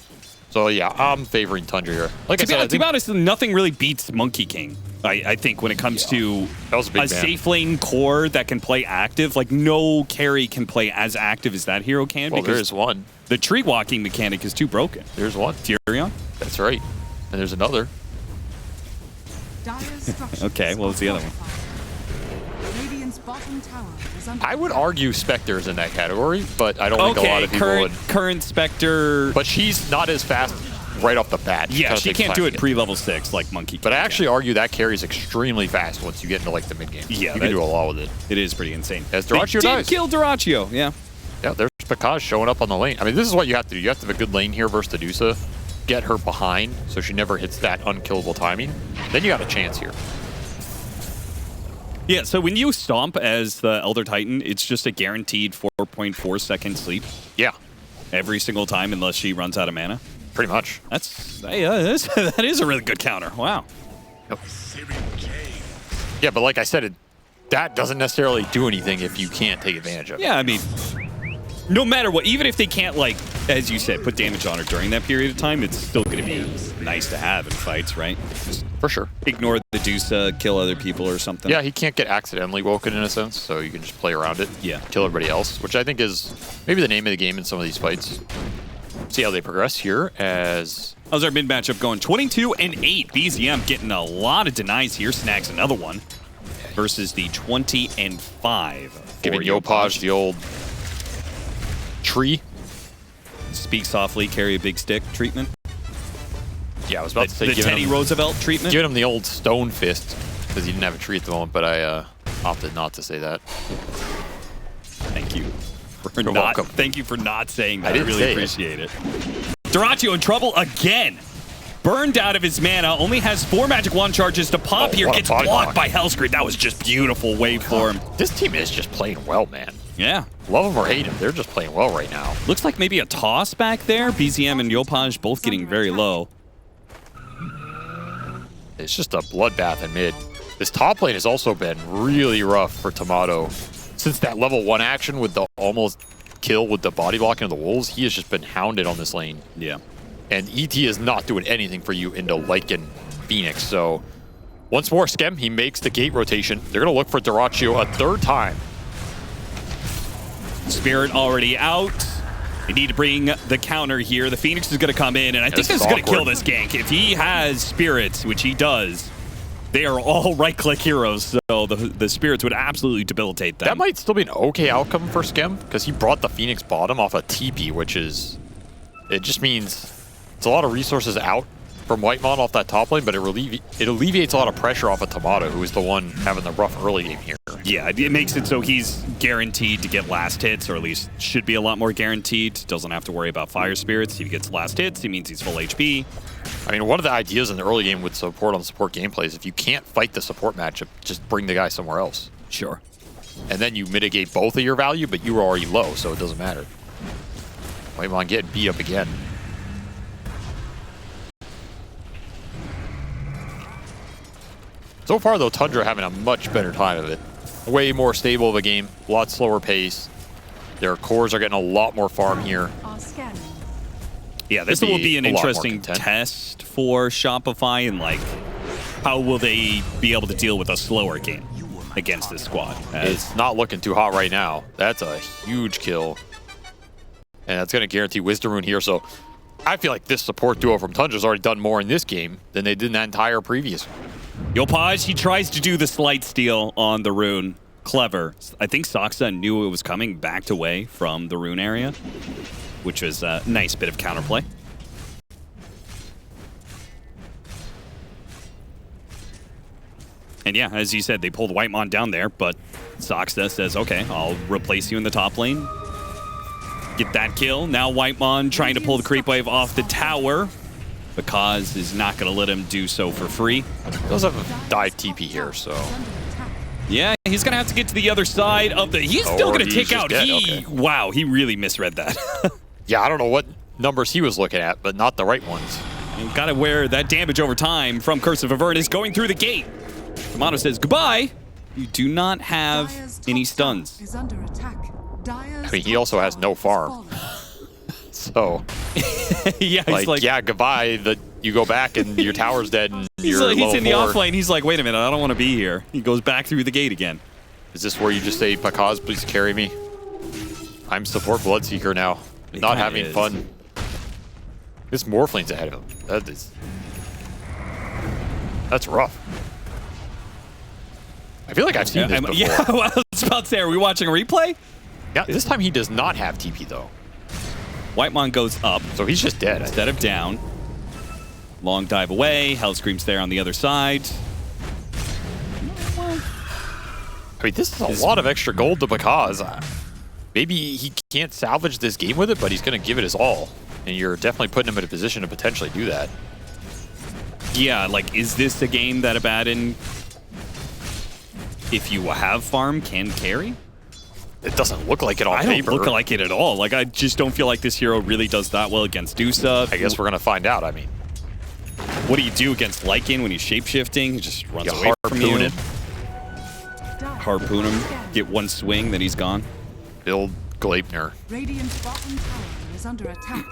So yeah, I'm favoring Tundra here. Like I said, to be honest, nothing really beats Monkey King. I think when it comes to a safe lane core that can play active, like no carry can play as active as that hero can. Well, because there's one. The tree walking mechanic is too broken. There's one. Tyrion? That's right. And there's another. Okay, well, it's the other one. I would argue Spectre's in that category, but I don't think a lot of people would. Current Spectre. But she's not as fast right off the bat. Yeah, she can't do it pre-level 6 like Monkey King. But I actually argue that carries extremely fast once you get into like the mid game. Yeah, you can do a lot with it. It is pretty insane. As Dyrachyo dies. Kill Dyrachyo, yeah. Yeah, there's Pakaz showing up on the lane. I mean, this is what you have to do. You have to have a good lane here versus Medusa. Get her behind so she never hits that unkillable timing. Then you got a chance here. Yeah, so when you stomp as the Elder Titan, it's just a guaranteed 4.4 second sleep. Yeah. Every single time unless she runs out of mana. Pretty much. That is a really good counter. Wow. Yep. Yeah, but like I said, that doesn't necessarily do anything if you can't take advantage of it. Yeah, I mean, no matter what, even if they can't, like, as you said, put damage on her during that period of time, it's still going to be nice to have in fights, right? Just for sure. Ignore the Medusa, kill other people or something. Yeah, he can't get accidentally woken in a sense, so you can just play around it. Yeah. Kill everybody else, which I think is maybe the name of the game in some of these fights. See how they progress here as... How's our mid matchup going? 22-8. BZM getting a lot of denies here. Snags another one. Versus the 20-5. Giving Yopaj the old tree. Speak softly, carry a big stick treatment. Yeah, I was about to say the Teddy Roosevelt treatment. Giving him the old stone fist because he didn't have a tree at the moment, but I opted not to say that. Thank you. You're welcome. Thank you for not saying that. I really appreciate it. Dyrachyo in trouble again. Burned out of his mana. Only has 4 magic wand charges to pop here. Gets blocked by Hellscreed. That was just beautiful wave for him. This team is just playing well, man. Yeah. Love them or hate them, they're just playing well right now. Looks like maybe a toss back there. BZM and Yopaj both getting very low. It's just a bloodbath in mid. This top lane has also been really rough for Tomato. Since that level 1 action with the almost kill with the body blocking of the wolves, he has just been hounded on this lane. Yeah. And ET is not doing anything for you into Lycan Phoenix. So once more, Skem, he makes the gate rotation. They're going to look for Dyrachyo a 3rd time. Spirit already out. They need to bring the counter here. The Phoenix is going to come in, and I think this is going to kill this gank. If he has Spirits, which he does, they are all right-click heroes, so the Spirits would absolutely debilitate them. That might still be an okay outcome for Skem, because he brought the Phoenix bottom off a TP, which is... It just means it's a lot of resources out from Whitemon off that top lane, but it alleviates a lot of pressure off of Tomato, who is the one having the rough early game here. Yeah, it makes it so he's guaranteed to get last hits, or at least should be a lot more guaranteed. Doesn't have to worry about Fire Spirits. If he gets last hits, he means he's full HP. I mean, one of the ideas in the early game with support on support gameplay is if you can't fight the support matchup, just bring the guy somewhere else. Sure. And then you mitigate both of your value, but you were already low, so it doesn't matter. Whitemon getting beat up again. So far, though, Tundra having a much better time of it. Way more stable of a game, a lot slower pace. Their cores are getting a lot more farm here. Yeah, this will be an interesting test for Shopify, and like, how will they be able to deal with a slower game against this squad? It's not looking too hot right now. That's a huge kill. And that's going to guarantee Wisdom Rune here, so I feel like this support duo from Tundra's already done more in this game than they did in that entire previous one. Yopaj, he tries to do the slight steal on the rune. Clever. I think Saksa knew it was coming, backed away from the rune area, which was a nice bit of counterplay. And yeah, as you said, they pulled Whitemon down there, but Saksa says, okay, I'll replace you in the top lane. Get that kill. Now Whitemon trying to pull the creep wave off the tower. Because is not going to let him do so for free. He does have a dive TP here, so... Yeah, he's going to have to get to the other side of the... He's still going to take out... Wow, he really misread that. Yeah, I don't know what numbers he was looking at, but not the right ones. You've got to wear that damage over time from Curse of Avernus going through the gate. Tomato says goodbye. You do not have Dire's any top tower stuns. is under attack. Dire's I mean, he top also has tower no has farm. fallen. So, Yeah, he's like, yeah, goodbye. You go back and your tower's dead and he's you're in the low off lane. He's like, wait a minute, I don't want to be here. He goes back through the gate again. Is this where you just say, Pakaz, please carry me? I'm support Bloodseeker now. It Not kinda having is. fun. This Morphline's ahead of him. That's rough. I feel like I've seen this before. Yeah, well, I was about to say, are we watching a replay? Yeah, this time he does not have TP though. Whitemon goes up So he's just dead. instead of down. Long dive away. Hellscream's there on the other side. I mean, this is a lot of extra gold to Pakaz. Maybe he can't salvage this game with it, but he's going to give it his all. And you're definitely putting him in a position to potentially do that. Yeah, like, is this a game that Abaddon, if you have farm, can carry? It doesn't look like it on I don't paper. look like it at all. Like, I just don't feel like this hero really does that well against Dusa. I guess we're going to find out. I mean, What do you do against Lycan when he's shapeshifting? He just runs you away from harpoon you. it, Harpoon him, get one swing, then he's gone. build Gleipnir. Radiant's bottom tower is under attack.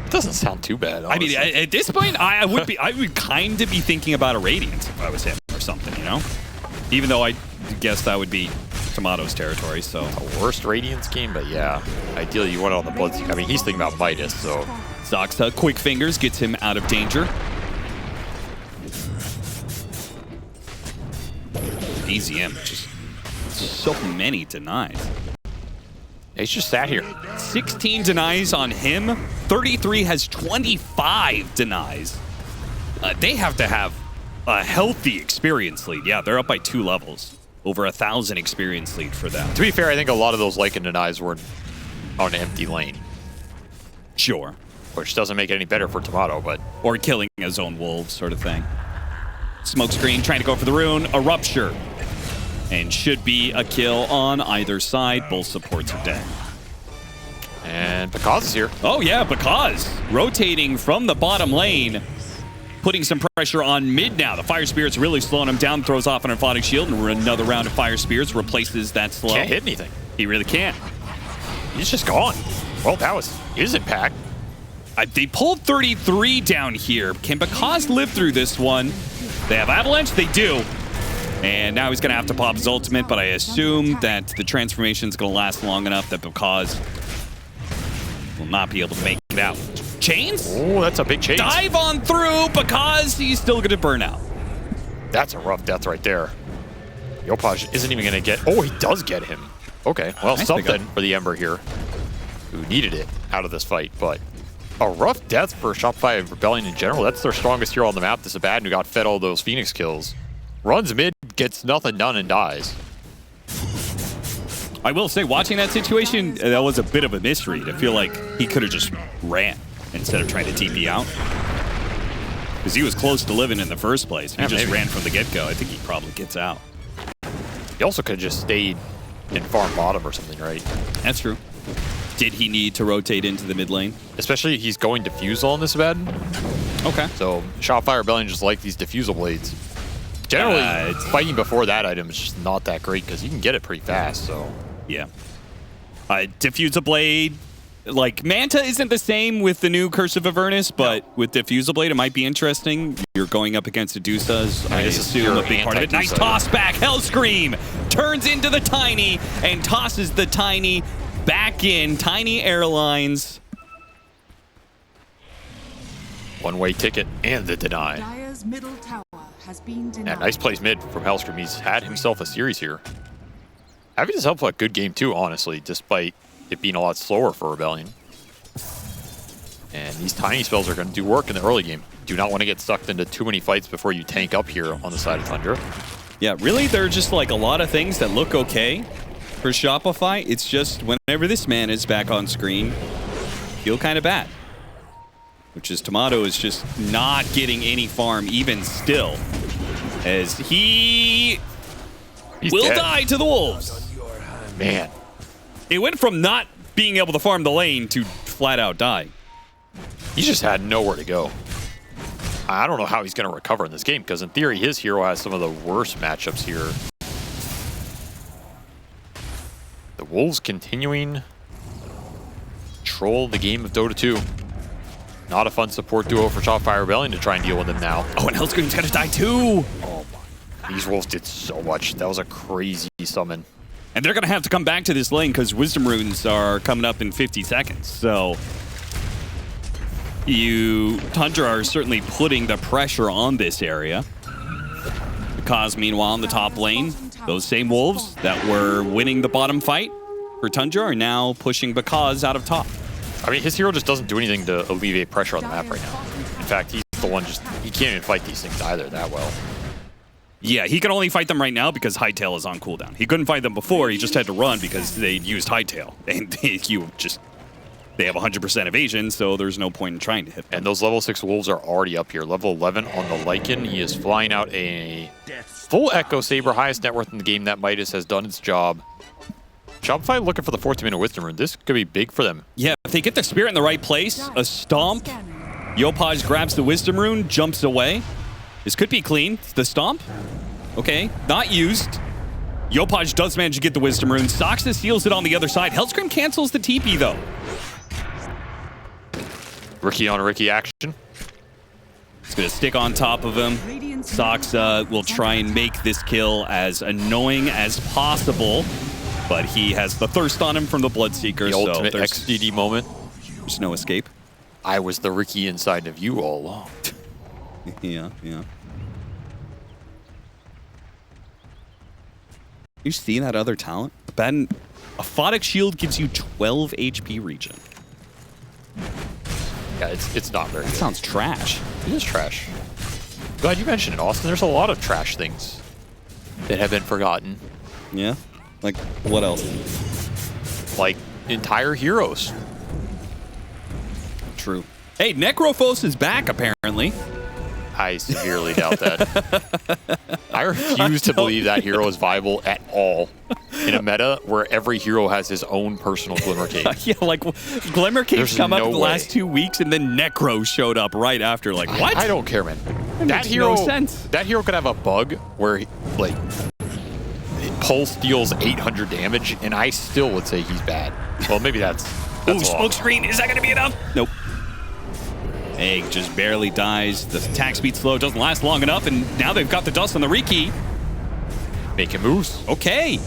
It doesn't sound too bad, I mean, honestly. at this point, I would kind of be thinking about a Radiant if I was him or something, you know? Even though I guess that would be Tomato's territory, so. The worst Radiance game, but yeah. Ideally, you want it on the Bloodseeker. I mean, he's thinking about Midas, so... Zoxa, quick fingers, gets him out of danger. BZM, just so many denies. He's just sat here. 16 denies on him. 33 has 25 denies. They have to have a healthy experience lead. Yeah, they're up by 2 levels. Over 1,000 experience lead for them. To be fair, I think a lot of those Lycan denies were on an empty lane, Sure. which doesn't make it any better for Tomato, but... Or killing his own wolves, sort of thing. Smokescreen trying to go for the rune. A rupture. And should be a kill on either side. Both supports are dead. And Pakaz is here. Oh, yeah, because rotating from the bottom lane, putting some pressure on mid now. The Fire Spirit's really slowing him down, throws off an Orphotic Shield, and another round of Fire Spirits replaces that slow. Can't hit anything. He really can't. He's just gone. Well, that was his impact. They pulled 33 down here. Can Bakaz live through this one? They have Avalanche? They do. And now he's going to have to pop his ultimate, but I assume that the transformation is going to last long enough that Bakaz will not be able to make it out. Chains? Oh, that's a big change. Dive on through because he's still going to burn out. That's a rough death right there. Yopaj isn't even going to get... Oh, he does get him. Okay, well, Nice something pickup. for the Ember here, who needed it out of this fight, but a rough death for Shopify and Rebellion in general. That's their strongest hero on the map, this Abaddon, who got fed all those Phoenix kills. Runs mid, gets nothing done, and dies. I will say, watching that situation, that was a bit of a misread. I feel like he could have just ran instead of trying to TP out. Because he was close to living in the first place. If he just ran from the get-go, I think he probably gets out. He also could have just stayed in farm bottom or something, right? That's true. Did he need to rotate into the mid lane? Especially he's going Diffusal on this Abaddon. Okay. So Shopify Rebellion just like these Diffusal blades. Generally, fighting before that item is just not that great because you can get it pretty fast, so... Yeah. Diffuse a blade. Like, Manta isn't the same with the new Curse of Avernus, but with Diffuse a blade, it might be interesting. You're going up against a Dusa, I this is assume your a big part of it. Nice anti-Dusa. toss back. Hellscream turns into the Tiny and tosses the Tiny back in. Tiny Airlines. One-way ticket and the deny. Dire's middle tower has been denied. Yeah, nice plays mid from Hellscream. He's had himself a series here. Having himself a good game too, honestly, despite it being a lot slower for Rebellion. And these tiny spells are going to do work in the early game. Do not want to get sucked into too many fights before you tank up here on the side of Tundra. Yeah, really, there are just like a lot of things that look okay for Shopify. It's just whenever this man is back on screen, feel kind of bad. Which is Tomato is just not getting any farm even still. As he He's will dead. die to the Wolves. Man, It went from not being able to farm the lane to flat out die. he just had nowhere to go. I don't know how he's going to recover in this game, because in theory, his hero has some of the worst matchups here. The Wolves continuing to control the game of Dota 2. Not a fun support duo for Shopify Rebellion to try and deal with him now. Oh, and Hellscream's gonna die too. Oh my. These Wolves did so much. That was a crazy summon. And they're gonna have to come back to this lane because Wisdom Runes are coming up in 50 seconds. So Tundra are certainly putting the pressure on this area. Because meanwhile in the top lane, those same Wolves that were winning the bottom fight for Tundra are now pushing Because out of top. I mean, his hero just doesn't do anything to alleviate pressure on the map right now. In fact, he's the one he can't even fight these things either that well. Yeah, he can only fight them right now because Hightail is on cooldown. He couldn't fight them before, he just had to run because they used Hightail. And they have 100% evasion, so there's no point in trying to hit them. And those level 6 Wolves are already up here. Level 11 on the Lycan. He is flying out a full Echo Saber, highest net worth in the game. That Midas has done its job. Shopify looking for the 14-minute Wisdom Rune. This could be big for them. Yeah, if they get the Spirit in the right place, a Stomp, Yopaj grabs the Wisdom Rune, jumps away. This could be clean. The Stomp, okay, not used. Yopaj does manage to get the Wisdom Rune. Soxa seals it on the other side. Hellscream cancels the TP, though. Ricky on Ricky action. It's going to stick on top of him. Soxa will try and make this kill as annoying as possible. But he has the thirst on him from the Bloodseeker, The so ultimate there's XDD moment. no escape. I was the Ricky inside of you all along. Yeah. You see that other talent? A Photic Shield gives you 12 HP regen. Yeah, it's not very That good. sounds trash. It is trash. Glad you mentioned it, Austin. There's a lot of trash things that have been forgotten. Yeah? Like, what else? Like entire heroes. True. Hey, Necrophos is back, apparently. I severely doubt that. I refuse to believe that hero is viable at all in a meta where every hero has his own personal Glimmer Cape. Yeah, like, Glimmer Cape's come up no in the last 2 weeks, and then Necro showed up right after. Like, what? I don't care, man. That makes hero, no sense. That hero could have a bug where, like, Pulse deals 800 damage, and I still would say he's bad. Well, maybe that's Ooh, smoke screen. Is that going to be enough? Nope. Egg just barely dies. The attack speed slow doesn't last long enough, and now they've got the dust on the Riki. Making moves. Okay.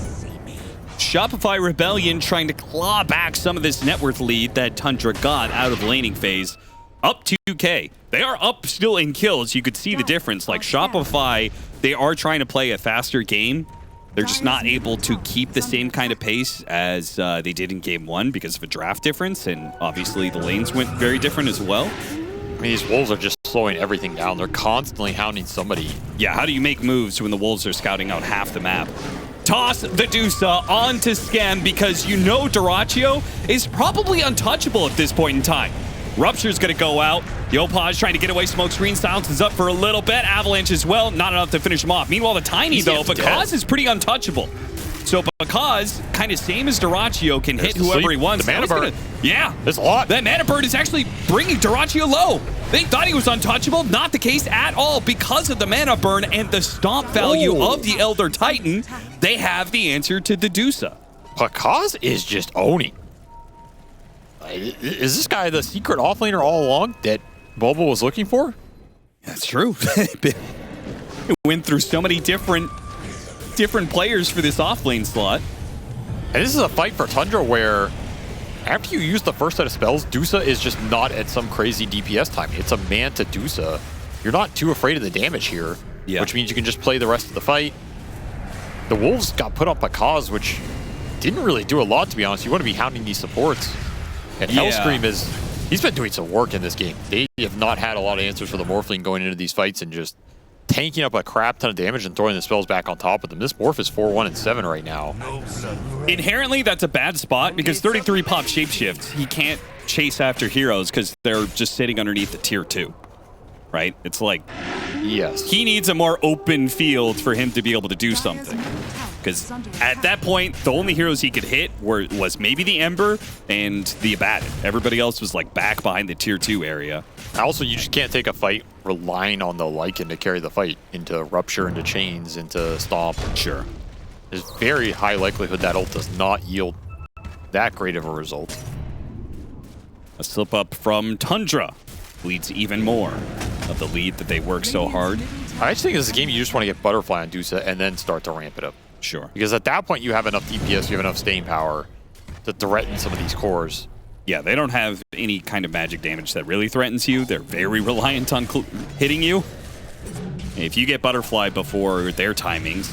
Shopify Rebellion trying to claw back some of this net worth lead that Tundra got out of laning phase. Up 2K. They are up still in kills. You could see the difference. Like Shopify, they are trying to play a faster game. They're just not able to keep the same kind of pace as they did in Game 1 because of a draft difference, and obviously the lanes went very different as well. I mean, these Wolves are just slowing everything down. They're constantly hounding somebody. Yeah, how do you make moves when the Wolves are scouting out half the map? Toss the Dusa onto Scam because you know Dyrachyo is probably untouchable at this point in time. Rupture's going to go out. Yopaj trying to get away. Smoke screen silences up for a little bit. Avalanche as well. Not enough to finish him off. Meanwhile, the Tiny, though, Because is pretty untouchable. So Because, kind of same as Dyrachyo, can hit whoever he wants. The Mana Bird. Yeah. There's a lot. That Mana Bird is actually bringing Dyrachyo low. They thought he was untouchable. Not the case at all. Because of the Mana Burn and the Stomp value of the Elder Titan, they have the answer to the Dusa. Pakaz is just owning. Is this guy the secret offlaner all along that Bobo was looking for? That's true. Went through so many different players for this offlane slot. And this is a fight for Tundra where after you use the first set of spells, Dusa is just not at some crazy DPS time. It's a man to Dusa. You're not too afraid of the damage here, which means you can just play the rest of the fight. The Wolves got put up a cause, which didn't really do a lot, to be honest. You want to be hounding these supports. And Hellscream he's been doing some work in this game. They have not had a lot of answers for the Morphling going into these fights and just tanking up a crap ton of damage and throwing the spells back on top of them. This Morph is 4-1 and 7 right now. Inherently, that's a bad spot because 33 pop shapeshifts. He can't chase after heroes because they're just sitting underneath the tier 2. Right? It's like, yes, he needs a more open field for him to be able to do something. Because at that point, the only heroes he could hit was maybe the Ember and the Abaddon. Everybody else was like back behind the tier 2 area. Also, you just can't take a fight relying on the Lycan to carry the fight into Rupture, into Chains, into Stomp. Sure. There's very high likelihood that ult does not yield that great of a result. A slip up from Tundra leads even more of the lead that they work so hard. I just think this is a game you just want to get Butterfly on Dusa and then start to ramp it up. Sure. Because at that point, you have enough DPS, you have enough staying power to threaten some of these cores. Yeah, they don't have any kind of magic damage that really threatens you. They're very reliant on hitting you. If you get Butterfly before their timings.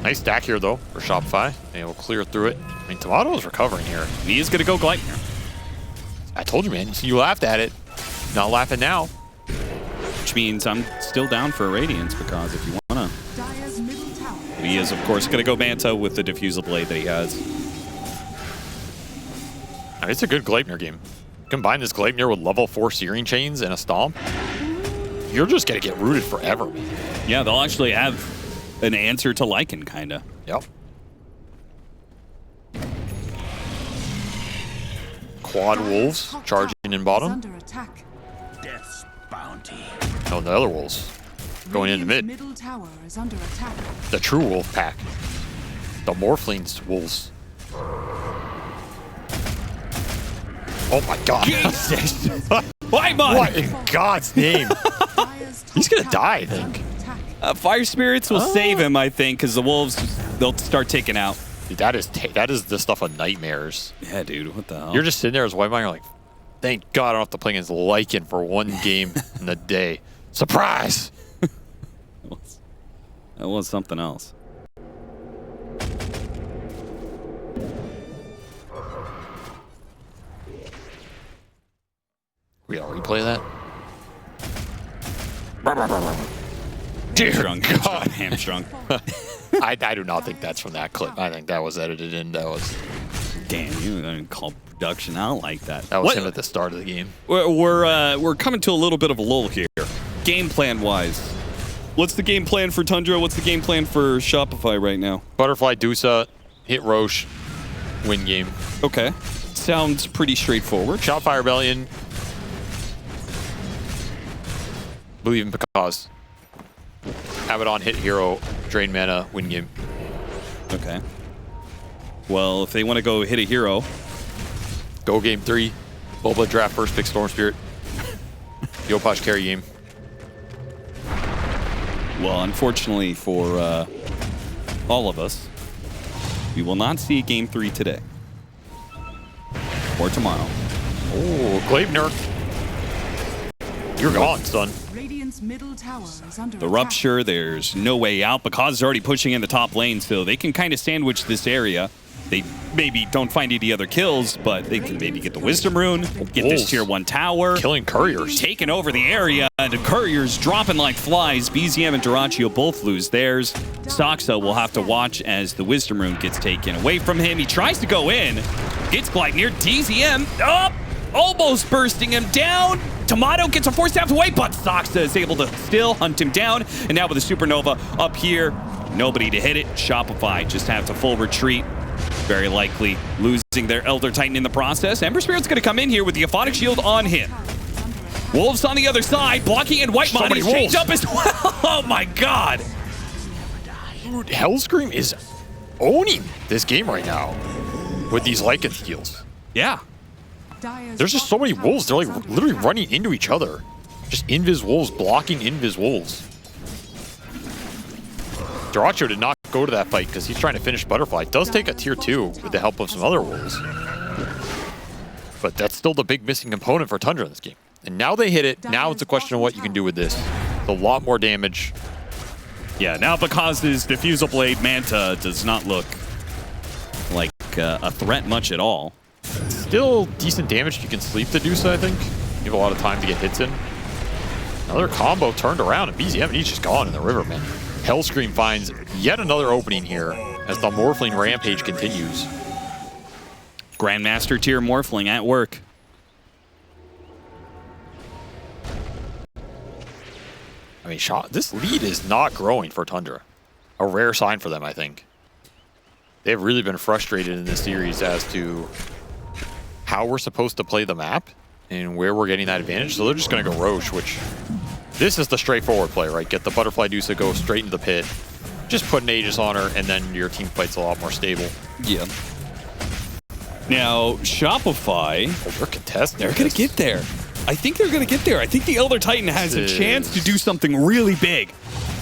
Nice stack here, though, for Shopify. And we'll clear through it. I mean, Tomato is recovering here. He is going to go Gleipnir. I told you, man. You laughed at it. Not laughing now. Which means I'm still down for a Radiance, because if you want to. He is, of course, going to go Manta with the Diffusal Blade that he has. I mean, it's a good Gleipnir game. Combine this Gleipnir with level 4 Searing Chains and a Stomp, you're just going to get rooted forever, man. Yeah, they'll actually have an answer to Lycan, kind of. Yep. Quad Wolves charging in bottom. Death's bounty. No, the other Wolves going into mid. Middle tower is under attack. The true Wolf pack. The Morphling's Wolves. Oh my god. Jesus! Why, man? What in God's name? He's gonna die, I think. Fire Spirits will save him, I think, because the Wolves, they'll start taking out. Dude, that is the stuff of nightmares. Yeah, dude, what the hell? You're just sitting there as White Mine, you're like, thank God I don't have to play against Lycan for one game in the day. Surprise! That was something else. We gotta replay that? Hamstrung, hamstrung. I do not think that's from that clip. I think that was edited in. That was... Damn, you didn't call production out like that. That was him at the start of the game. We're coming to a little bit of a lull here. Game plan wise. What's the game plan for Tundra? What's the game plan for Shopify right now? Butterfly, Dusa, hit Roche, win game. Okay. Sounds pretty straightforward. Shopify Rebellion. Believe in Picaz. Abaddon, hit hero, drain mana, win game. Okay. Well, if they want to go hit a hero. Go game 3. Boba draft first pick Storm Spirit. Yopaj carry game. Well, unfortunately for all of us, we will not see game 3 today. Or tomorrow. Oh, Gleipnir. You're gone, son. Radiant's middle tower is under The attack. Rupture, there's no way out. Because is already pushing in the top lane, so they can kind of sandwich this area. They maybe don't find any other kills, but they can maybe get the Wisdom Rune, get this tier 1 tower. Killing couriers. Taking over the area, and the couriers dropping like flies. BZM and Duraccio both lose theirs. Saksa will have to watch as the Wisdom Rune gets taken away from him. He tries to go in. Gets Gleipnir. DZM up, almost bursting him down. Tomato gets a 4-step away, but Saksa is able to still hunt him down. And now with a Supernova up here, nobody to hit it. Shopify just have to full retreat. Very likely losing their Elder Titan in the process. Ember Spirit's going to come in here with the Aphotic Shield on him. Wolves on the other side, blocking, and Whitemon is changed up as well. Oh my god. Dude, Hellscream is owning this game right now with these Lycan skills. Yeah. There's just so many wolves. They're like literally running into each other. Just invis wolves blocking invis wolves. Duraccio did not go to that fight because he's trying to finish Butterfly. Does take a tier 2 with the help of some other wolves. But that's still the big missing component for Tundra in this game. And now they hit it. Now it's a question of what you can do with this. It's a lot more damage. Yeah, now because his Diffusal Blade Manta does not look like a threat much at all. Still decent damage. You can sleep the Dusa, I think. You have a lot of time to get hits in. Another combo turned around, and BZM, he's just gone in the river, man. Hellscream finds yet another opening here as the Morphling rampage continues. Grandmaster tier Morphling at work. I mean, this lead is not growing for Tundra. a rare sign for them, I think. They've really been frustrated in this series as to how we're supposed to play the map and where we're getting that advantage. So they're just going to go Roche, which this is the straightforward play, right? Get the Butterfly Deuce, go straight into the pit, just put an Aegis on her, and then your team fight's a lot more stable. Yeah. Now, Shopify, They're contesting. they're going to get there. I think they're going to get there. I think the Elder Titan has a chance to do something really big.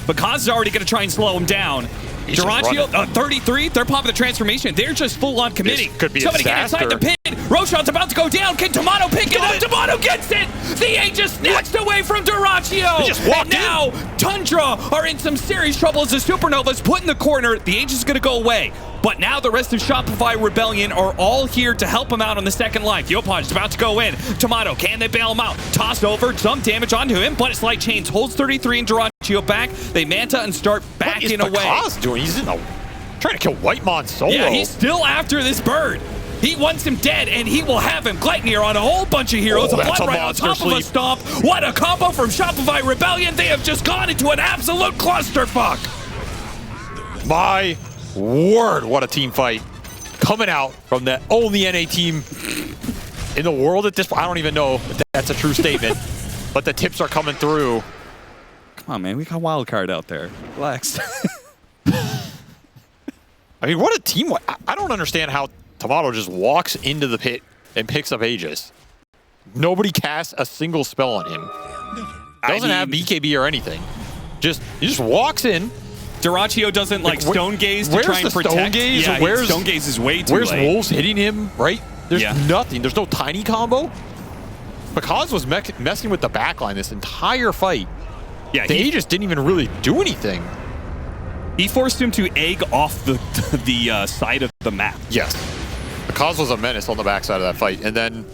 But Kaz is already going to try and slow him down. Durantio, 33, they're popping the transformation. They're just full-on committing. This could be Somebody a get inside the pit. Roshan's about to go down. Can Tomato pick it up? Tomato gets it. The Aegis snatched away from Durantio. And now Tundra are in some serious trouble as the Supernova's put in the corner. The Aegis is going to go away. But now the rest of Shopify Rebellion are all here to help him out on the second life. Yopaj is about to go in. Tomato, can they bail him out? Tossed over, some damage onto him, but it's Light Chains holds 33 and Durantio back. They Manta and start backing away. What is Kaz doing? He's in the trying to kill Whitemon solo. Yeah, he's still after this bird. He wants him dead, and he will have him. Gleitnir on a whole bunch of heroes. Oh, a that's blood a right on top of a stomp. What a combo from Shopify Rebellion. They have just gone into an absolute clusterfuck. My word, what a team fight. Coming out from the only NA team in the world at this point. I don't even know if that's a true statement, but the tips are coming through. Come on, man. We got Wildcard out there. Relax. I mean, what a team. I don't understand how Tomato just walks into the pit and picks up Aegis. Nobody casts a single spell on him. Doesn't have BKB or anything. He just walks in. Durantio doesn't like Stone Gaze to try and protect. Stone Gaze? Yeah, Stone Gaze is way too Where's late. Wolves hitting him, right? There's nothing. There's no tiny combo. Because was messing with the backline this entire fight. Yeah, they just didn't even really do anything. He forced him to egg off the side of the map. Yes. Because was a menace on the backside of that fight. And then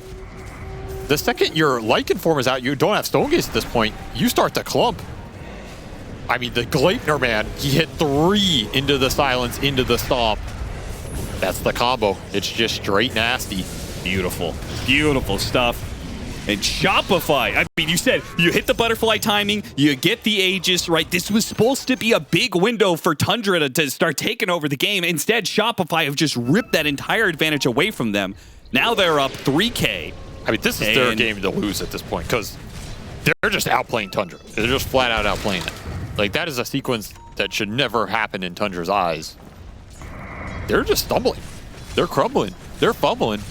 the second your Lycan form is out, you don't have Stone Gaze at this point, you start to clump. I mean, the Gleipnir, man, he hit 3 into the silence, into the stomp. That's the combo. It's just straight nasty. Beautiful. Beautiful stuff. And Shopify, I mean, you said you hit the butterfly timing, you get the Aegis, right? This was supposed to be a big window for Tundra to start taking over the game. Instead, Shopify have just ripped that entire advantage away from them. Now they're up 3K. I mean, this is their game to lose at this point because they're just outplaying Tundra. They're just flat out outplaying it. Like, that is a sequence that should never happen in Tundra's eyes. They're just stumbling. They're crumbling. They're fumbling.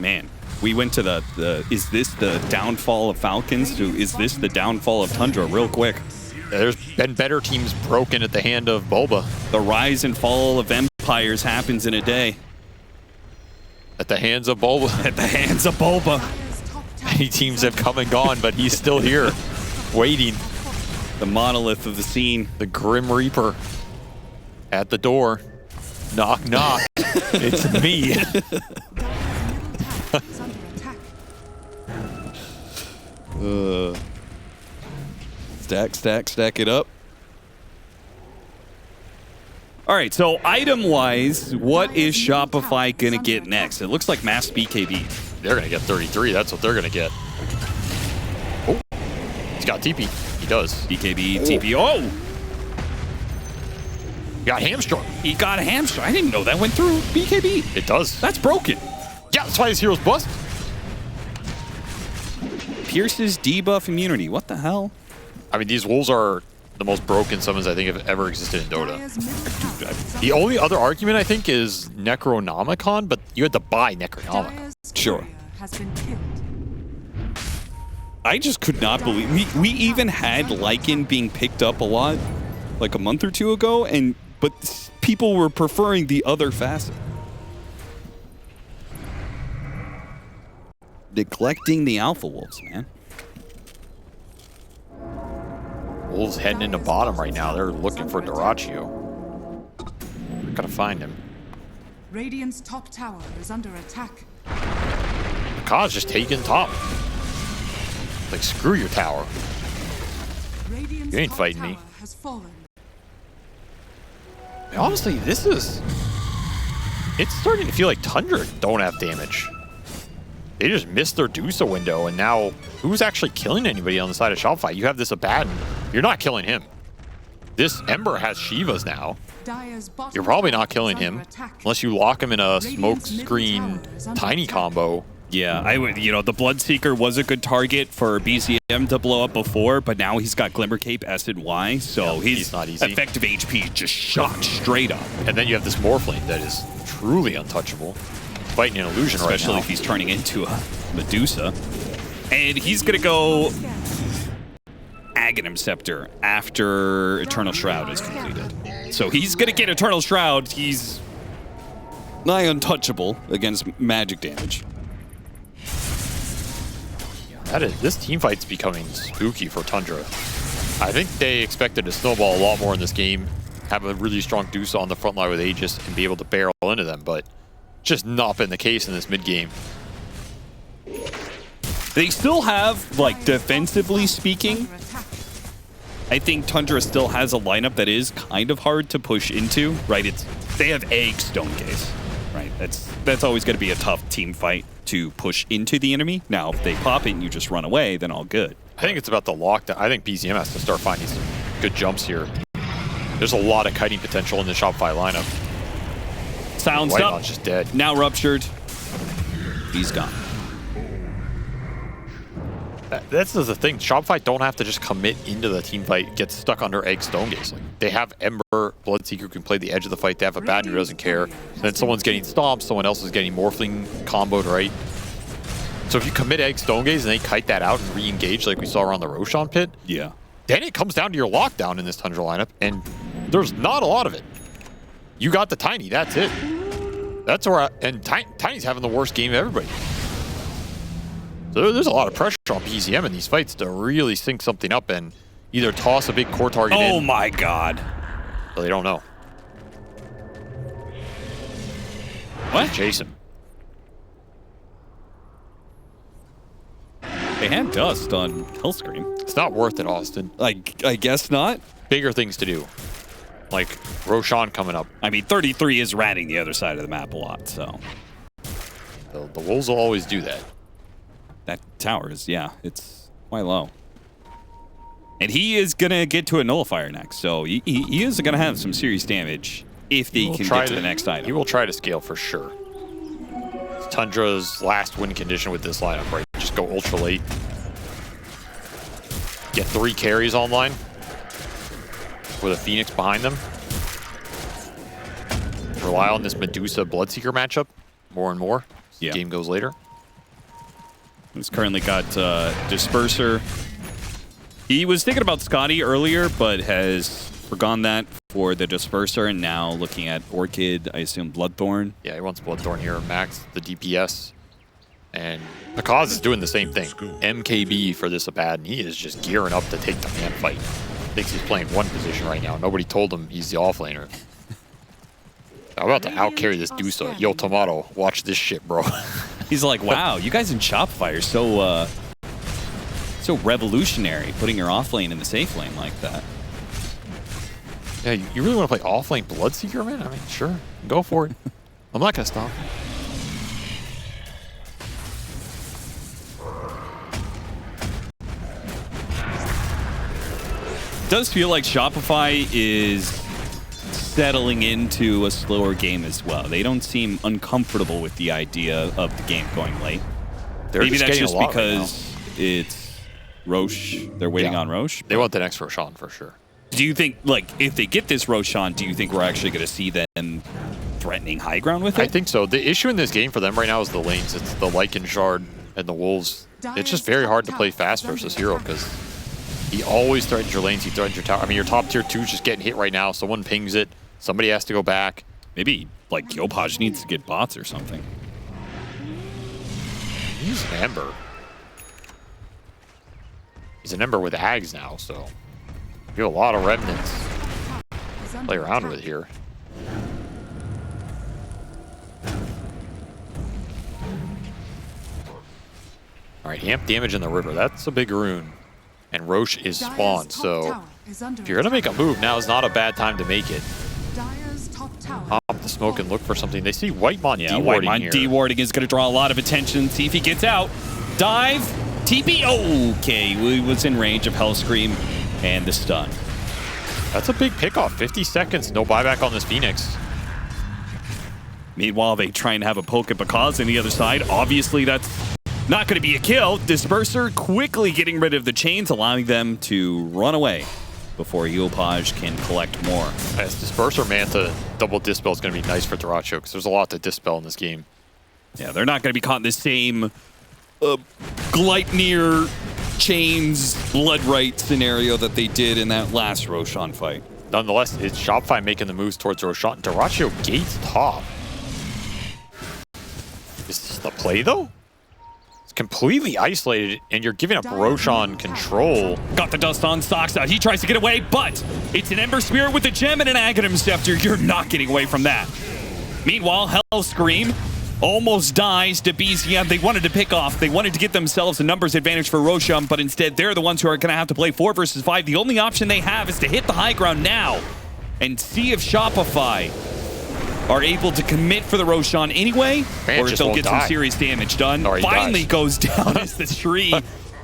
Man, we went to the is this the downfall of Falcons to is this the downfall of Tundra real quick. There's been better teams broken at the hand of Bulba. The rise and fall of empires happens in a day. At the hands of Bulba. At the hands of Bulba. Many teams have come and gone, but he's still here, waiting. The monolith of the scene. The Grim Reaper at the door. Knock, knock. It's me. Stack it up. All right, so item-wise, what is Shopify going to get next? It looks like mass BKB. They're going to get 33. That's what they're going to get. Oh, he's got TP. He does. BKB, TP. Oh! He got hamstrung. He got a hamstrung. I didn't know that went through BKB. It does. That's broken. Yeah, that's why his heroes bust. Pierces debuff immunity. What the hell? I mean, these wolves are the most broken summons I think have ever existed in Dota. The only other argument I think is Necronomicon, but you had to buy Necronomicon. Sure. I just could not believe we even had Lycan being picked up a lot like a month or two ago, but people were preferring the other facet. Neglecting the Alpha Wolves, man. Wolves heading into bottom right now. They're looking for Durantio. Gotta find him. Radiant's top tower is under attack. Kaz just taking top. Like, screw your tower. Radiant's You ain't top fighting me. tower has fallen. Honestly, it's starting to feel like Tundra don't have damage. They just missed their Dusa window, and now who's actually killing anybody on the side of Shopify? You have this Abaddon. You're not killing him. This Ember has Shivas now. Dire's bottom You're probably tower not killing is under him attack. unless you lock him in a smoke Radiant's middle screen tower is under tiny attack. combo. Yeah, I would. You know, the Bloodseeker was a good target for BZM to blow up before, but now he's got Glimmer Cape S and Y, so Yeah, his he's not easy. effective HP just shot straight up. And then you have this Morphling that is truly untouchable. Fighting an illusion right Especially now. if he's turning into a Medusa. And he's going to go Aghanim Scepter after Eternal Shroud is completed. So he's going to get Eternal Shroud. He's nigh untouchable against magic damage. This team fight's becoming spooky for Tundra. I think they expected to snowball a lot more in this game, have a really strong Dusa on the front line with Aegis, and be able to barrel into them, but just not been the case in this mid game. They still have, like, defensively speaking, Under attack. I think Tundra still has a lineup that is kind of hard to push into, right? They have Egg Stonecase, right? That's always going to be a tough team fight to push into the enemy. Now, if they pop it and you just run away, then all good. I think it's about the lockdown. I think BZM has to start finding some good jumps here. There's a lot of kiting potential in the Shopify lineup. Sounds White up. Launch is dead. Now ruptured. He's gone. That's the thing. Shopify don't have to just commit into the team fight, get stuck under Egg Stonegaze. Like, they have Ember, Bloodseeker who can play the edge of the fight. They have a Bad who doesn't care. Then someone's getting stomped, someone else is getting Morphling comboed, right? So if you commit Egg Stonegaze and they kite that out and re-engage like we saw around the Roshan pit, Yeah. then it comes down to your lockdown in this Tundra lineup, and there's not a lot of it. You got the Tiny, that's it. That's where and Tiny's having the worst game of everybody. So there's a lot of pressure on BZM in these fights to really sync something up and either toss a big core target in. Oh my god. So they don't know. What? Chase him. They had dust on Hellscream. It's not worth it, Austin. I guess not. Bigger things to do. Like Roshan coming up. I mean, 33 is ratting the other side of the map a lot, so. The Wolves will always do that. That tower is, yeah, it's quite low. And he is going to get to a nullifier next, so he is going to have some serious damage if they can get to the next item. He will try to scale for sure. It's Tundra's last win condition with this lineup, right? Just go ultra late. Get 3 carries online with a Phoenix behind them. Rely on this Medusa Bloodseeker matchup more and more as the game goes later. He's currently got Disperser. He was thinking about Scotty earlier, but has forgone that for the Disperser, and now looking at Orchid, I assume Bloodthorn. Yeah, he wants Bloodthorn here, max the DPS. And the cause is doing the same thing. MKB for this Abad, and he is just gearing up to take the man fight. Thinks he's playing one position right now. Nobody told him he's the offlaner. I'm about to outcarry this Dusa. Yo, Tomato, watch this shit, bro. He's like, wow, you guys in Shopify are so revolutionary, putting your off lane in the safe lane like that. Yeah, you really want to play offlane Bloodseeker, man? I mean, sure, go for it. I'm not gonna stop. It does feel like Shopify is settling into a slower game as well. They don't seem uncomfortable with the idea of the game going late. Maybe that's just because it's Roche. They're waiting on Roche. They want the next Roshan for sure. Do you think, like, if they get this Roshan, do you think we're actually going to see them threatening high ground with it? I think so. The issue in this game for them right now is the lanes. It's the Lycan Shard and the Wolves. It's just very hard to play fast versus Hero because he always threatens your lanes. He threatens your tower. I mean, your top tier 2 is just getting hit right now. Someone pings it. Somebody has to go back. Maybe, like, Yopaj needs to get bots or something. He's an Ember. He's an Ember with Ags now, so you have a lot of remnants to play around with here. All right, amp damage in the river. That's a big rune. And Roche is spawned, so if you're going to make a move, now is not a bad time to make it. Pop the smoke and look for something. They see Whitemon Yeah, dewarding Whitemon here. dewarding is going to draw a lot of attention. See if he gets out. Dive. TP. Okay, he was in range of Hellscream and the stun. That's a big pickoff. 50 seconds, no buyback on this Phoenix. Meanwhile, they try and have a poke at Bakaz on the other side. Obviously, that's not going to be a kill. Disperser quickly getting rid of the chains, allowing them to run away before Yopaj can collect more. As Disperser Manta double dispel is going to be nice for Dyrachyo because there's a lot to dispel in this game. Yeah, they're not going to be caught in the same Gleipnir chains blood right scenario that they did in that last Roshan fight. Nonetheless, it's Shopify making the moves towards Roshan. Dyrachyo gates top. Is this the play, though? It's completely isolated, and you're giving up Roshan control. Got the dust on Socks out. He tries to get away, but it's an Ember Spirit with a gem and an Aghanim Scepter. You're not getting away from that. Meanwhile, Hell Scream almost dies to BZM. They wanted to pick off. They wanted to get themselves a numbers advantage for Roshan, but instead they're the ones who are going to have to play 4 versus 5. The only option they have is to hit the high ground now and see if Shopify are able to commit for the Roshan anyway, Man, or if they'll get some serious damage done. Finally goes down as the tree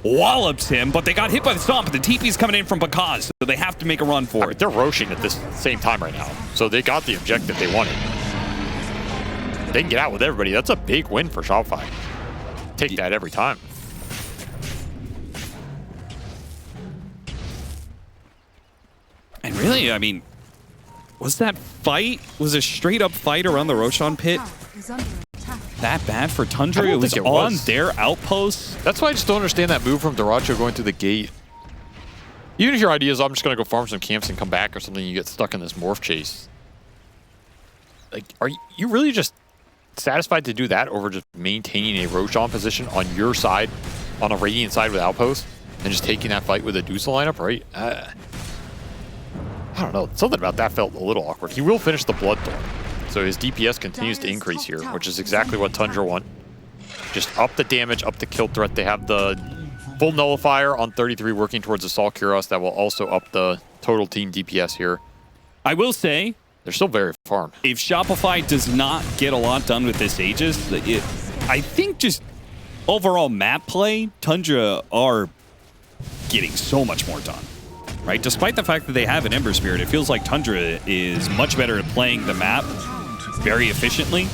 wallops him, but they got hit by the stomp, but the TP's coming in from Bakaz, so they have to make a run for it. They're Roshing at this same time right now, so they got the objective they wanted. They can get out with everybody. That's a big win for Shopify. Take that every time. And really, I mean, was that fight, was a straight up fight around the Roshan pit that bad for Tundra? It was on their outpost. That's why I just don't understand that move from Dyrachyo going through the gate. Even if your idea is I'm just going to go farm some camps and come back or something, you get stuck in this morph chase. Like, are you really just satisfied to do that over just maintaining a Roshan position on your side, on a Radiant side with outpost, and just taking that fight with a Dusa lineup, right? I don't know. Something about that felt a little awkward. He will finish the Bloodthorn, so his DPS continues to increase here, which is exactly what Tundra want. Just up the damage, up the kill threat. They have the full Nullifier on 33 working towards Assault Kuros. That will also up the total team DPS here. I will say, they're still very farmed. If Shopify does not get a lot done with this Aegis, I think just overall map play, Tundra are getting so much more done. Right? Despite the fact that they have an Ember Spirit, it feels like Tundra is much better at playing the map very efficiently.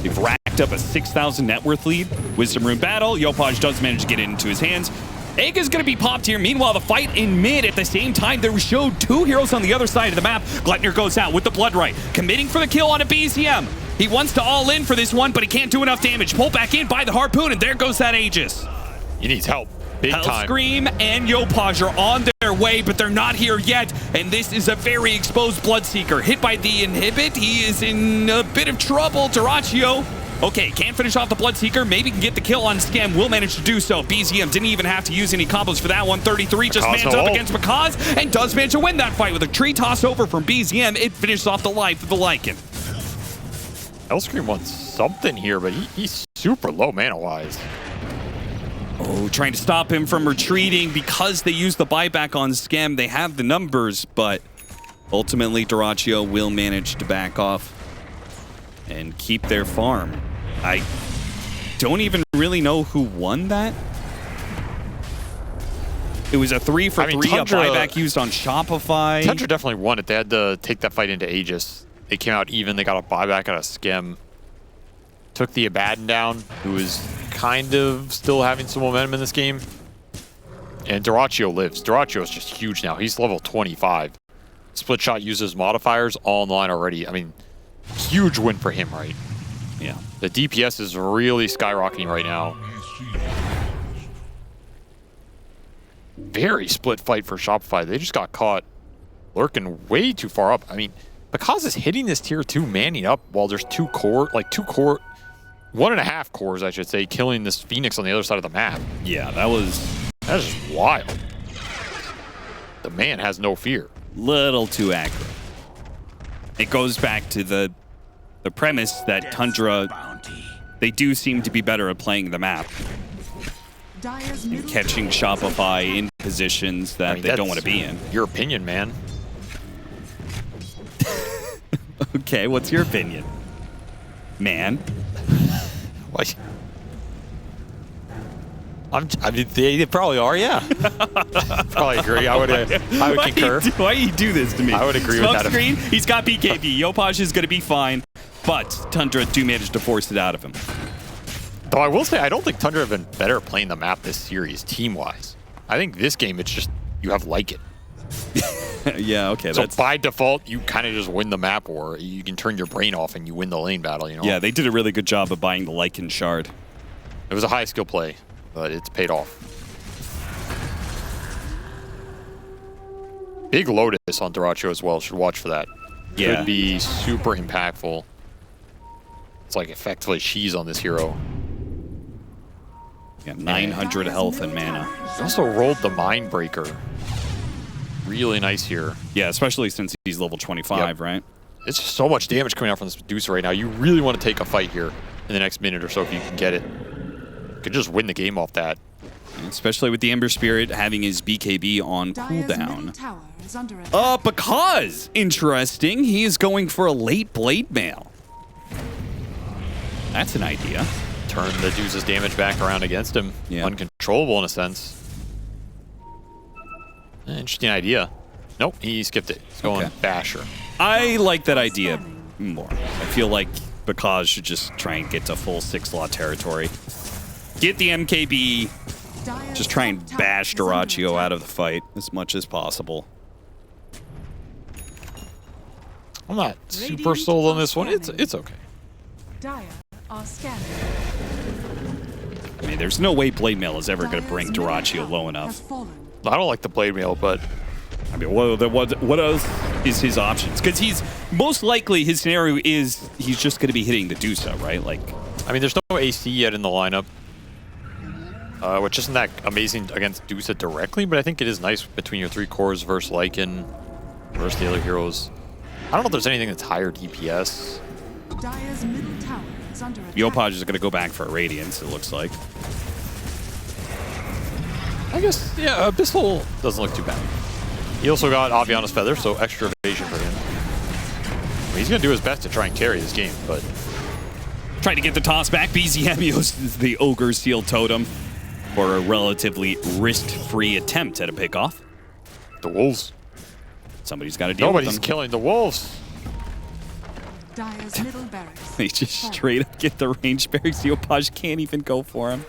They've racked up a 6,000 net worth lead. Wisdom Rune battle. Yopaj does manage to get it into his hands. Egg is going to be popped here. Meanwhile, the fight in mid at the same time. There showed 2 heroes on the other side of the map. Gleipnir goes out with the Blood Right, committing for the kill on a BZM. He wants to all in for this one, but he can't do enough damage. Pulled back in by the Harpoon, and there goes that Aegis. He needs help. Big time. Hellscream and Yopaj are on their way, but they're not here yet. And this is a very exposed Bloodseeker. Hit by the inhibit. He is in a bit of trouble. Dyrachyo. Okay, can't finish off the Bloodseeker. Maybe can get the kill on Scam. Will manage to do so. BZM didn't even have to use any combos for that one. 33 just mans up against Bakaz and does manage to win that fight with a tree toss over from BZM. It finishes off the life of the Lycan. Hellscream wants something here, but he's super low mana-wise. Oh, trying to stop him from retreating because they use the buyback on Scam. They have the numbers, but ultimately Dyrachyo will manage to back off and keep their farm. I don't even really know who won that. It was a 3 for 3, Tundra, a buyback used on Shopify. Tundra definitely won it. They had to take that fight into Aegis. They came out even. They got a buyback out of Schem. Took the Abaddon down, who is kind of still having some momentum in this game. And Dyrachyo lives. Dyrachyo is just huge now. He's level 25. Split Shot uses modifiers all in line already. I mean, huge win for him, right? Yeah. The DPS is really skyrocketing right now. Very split fight for Shopify. They just got caught lurking way too far up. I mean, because it's hitting this tier 2 manning up while there's 1.5 cores, I should say, killing this Phoenix on the other side of the map. Yeah, that's just wild. The man has no fear. Little too aggro. It goes back to the premise that Tundra, they do seem to be better at playing the map and catching Shopify in positions that they don't want to be in. Your opinion, man. Okay, what's your opinion, man? What? I mean, they probably are, yeah. Probably agree. I would concur. Why do you do this to me? I would agree with that. Screen, he's got BKB. Yopaj is going to be fine, but Tundra do manage to force it out of him. Though I will say, I don't think Tundra have been better playing the map this series, team-wise. I think this game, it's just, you have like it. Yeah, okay. So by default, you kind of just win the map, or you can turn your brain off and you win the lane battle, you know? Yeah, they did a really good job of buying the Lycan shard. It was a high skill play, but it's paid off. Big Lotus on Dyrachyo as well. Should watch for that. Yeah. Could be super impactful. It's like effectively she's on this hero. Yeah, 900 health and mana. He also rolled the Mindbreaker. Really nice here. Yeah, especially since he's level 25, Yep. right? It's just so much damage coming out from this Medusa right now. You really want to take a fight here in the next minute or so if you can get it. You could just win the game off that. Especially with the Ember Spirit having his BKB on Dire's middle cooldown. tower is under attack. Because, interesting, he is going for a late Blade Mail. That's an idea. Turn the Medusa's damage back around against him. Yeah. Uncontrollable in a sense. Interesting idea. Nope, he skipped it. He's going Okay. Basher. I like that idea more. I feel like Because should just try and get to full 6-slot territory. Get the MKB, Dire's just try and top tower bash is under Dyrachyo attack. out of the fight as much as possible. I'm not super Radiant sold on are this one. scanning. It's okay. Dire are scanning. I mean, there's no way Blade Mail is ever going to Dire's bring middle Dyrachyo tower low has enough. fallen. I don't like the Blade Mail, but I mean, what else is his options? Because he's most likely his scenario is he's just going to be hitting the Dusa, right? Like, I mean, there's no AC yet in the lineup, which isn't that amazing against Dusa directly, but I think it is nice between your 3 cores versus Lycan versus the other heroes. I don't know if there's anything that's higher DPS. Dire's middle tower is under attack. Yopaj is going to go back for a Radiance, it looks like. I guess, yeah, Abyssal doesn't look too bad. He also got Aviana's Feather, so extra evasion for him. I mean, he's going to do his best to try and carry this game, but Trying to get the toss back. BZM uses the Ogre Seal Totem for a relatively risk-free attempt at a pickoff. the Wolves. Somebody's got to deal Nobody's with them. killing the Wolves. Dire's middle barracks. They just straight up get the range barracks. Yopaj can't even go for him.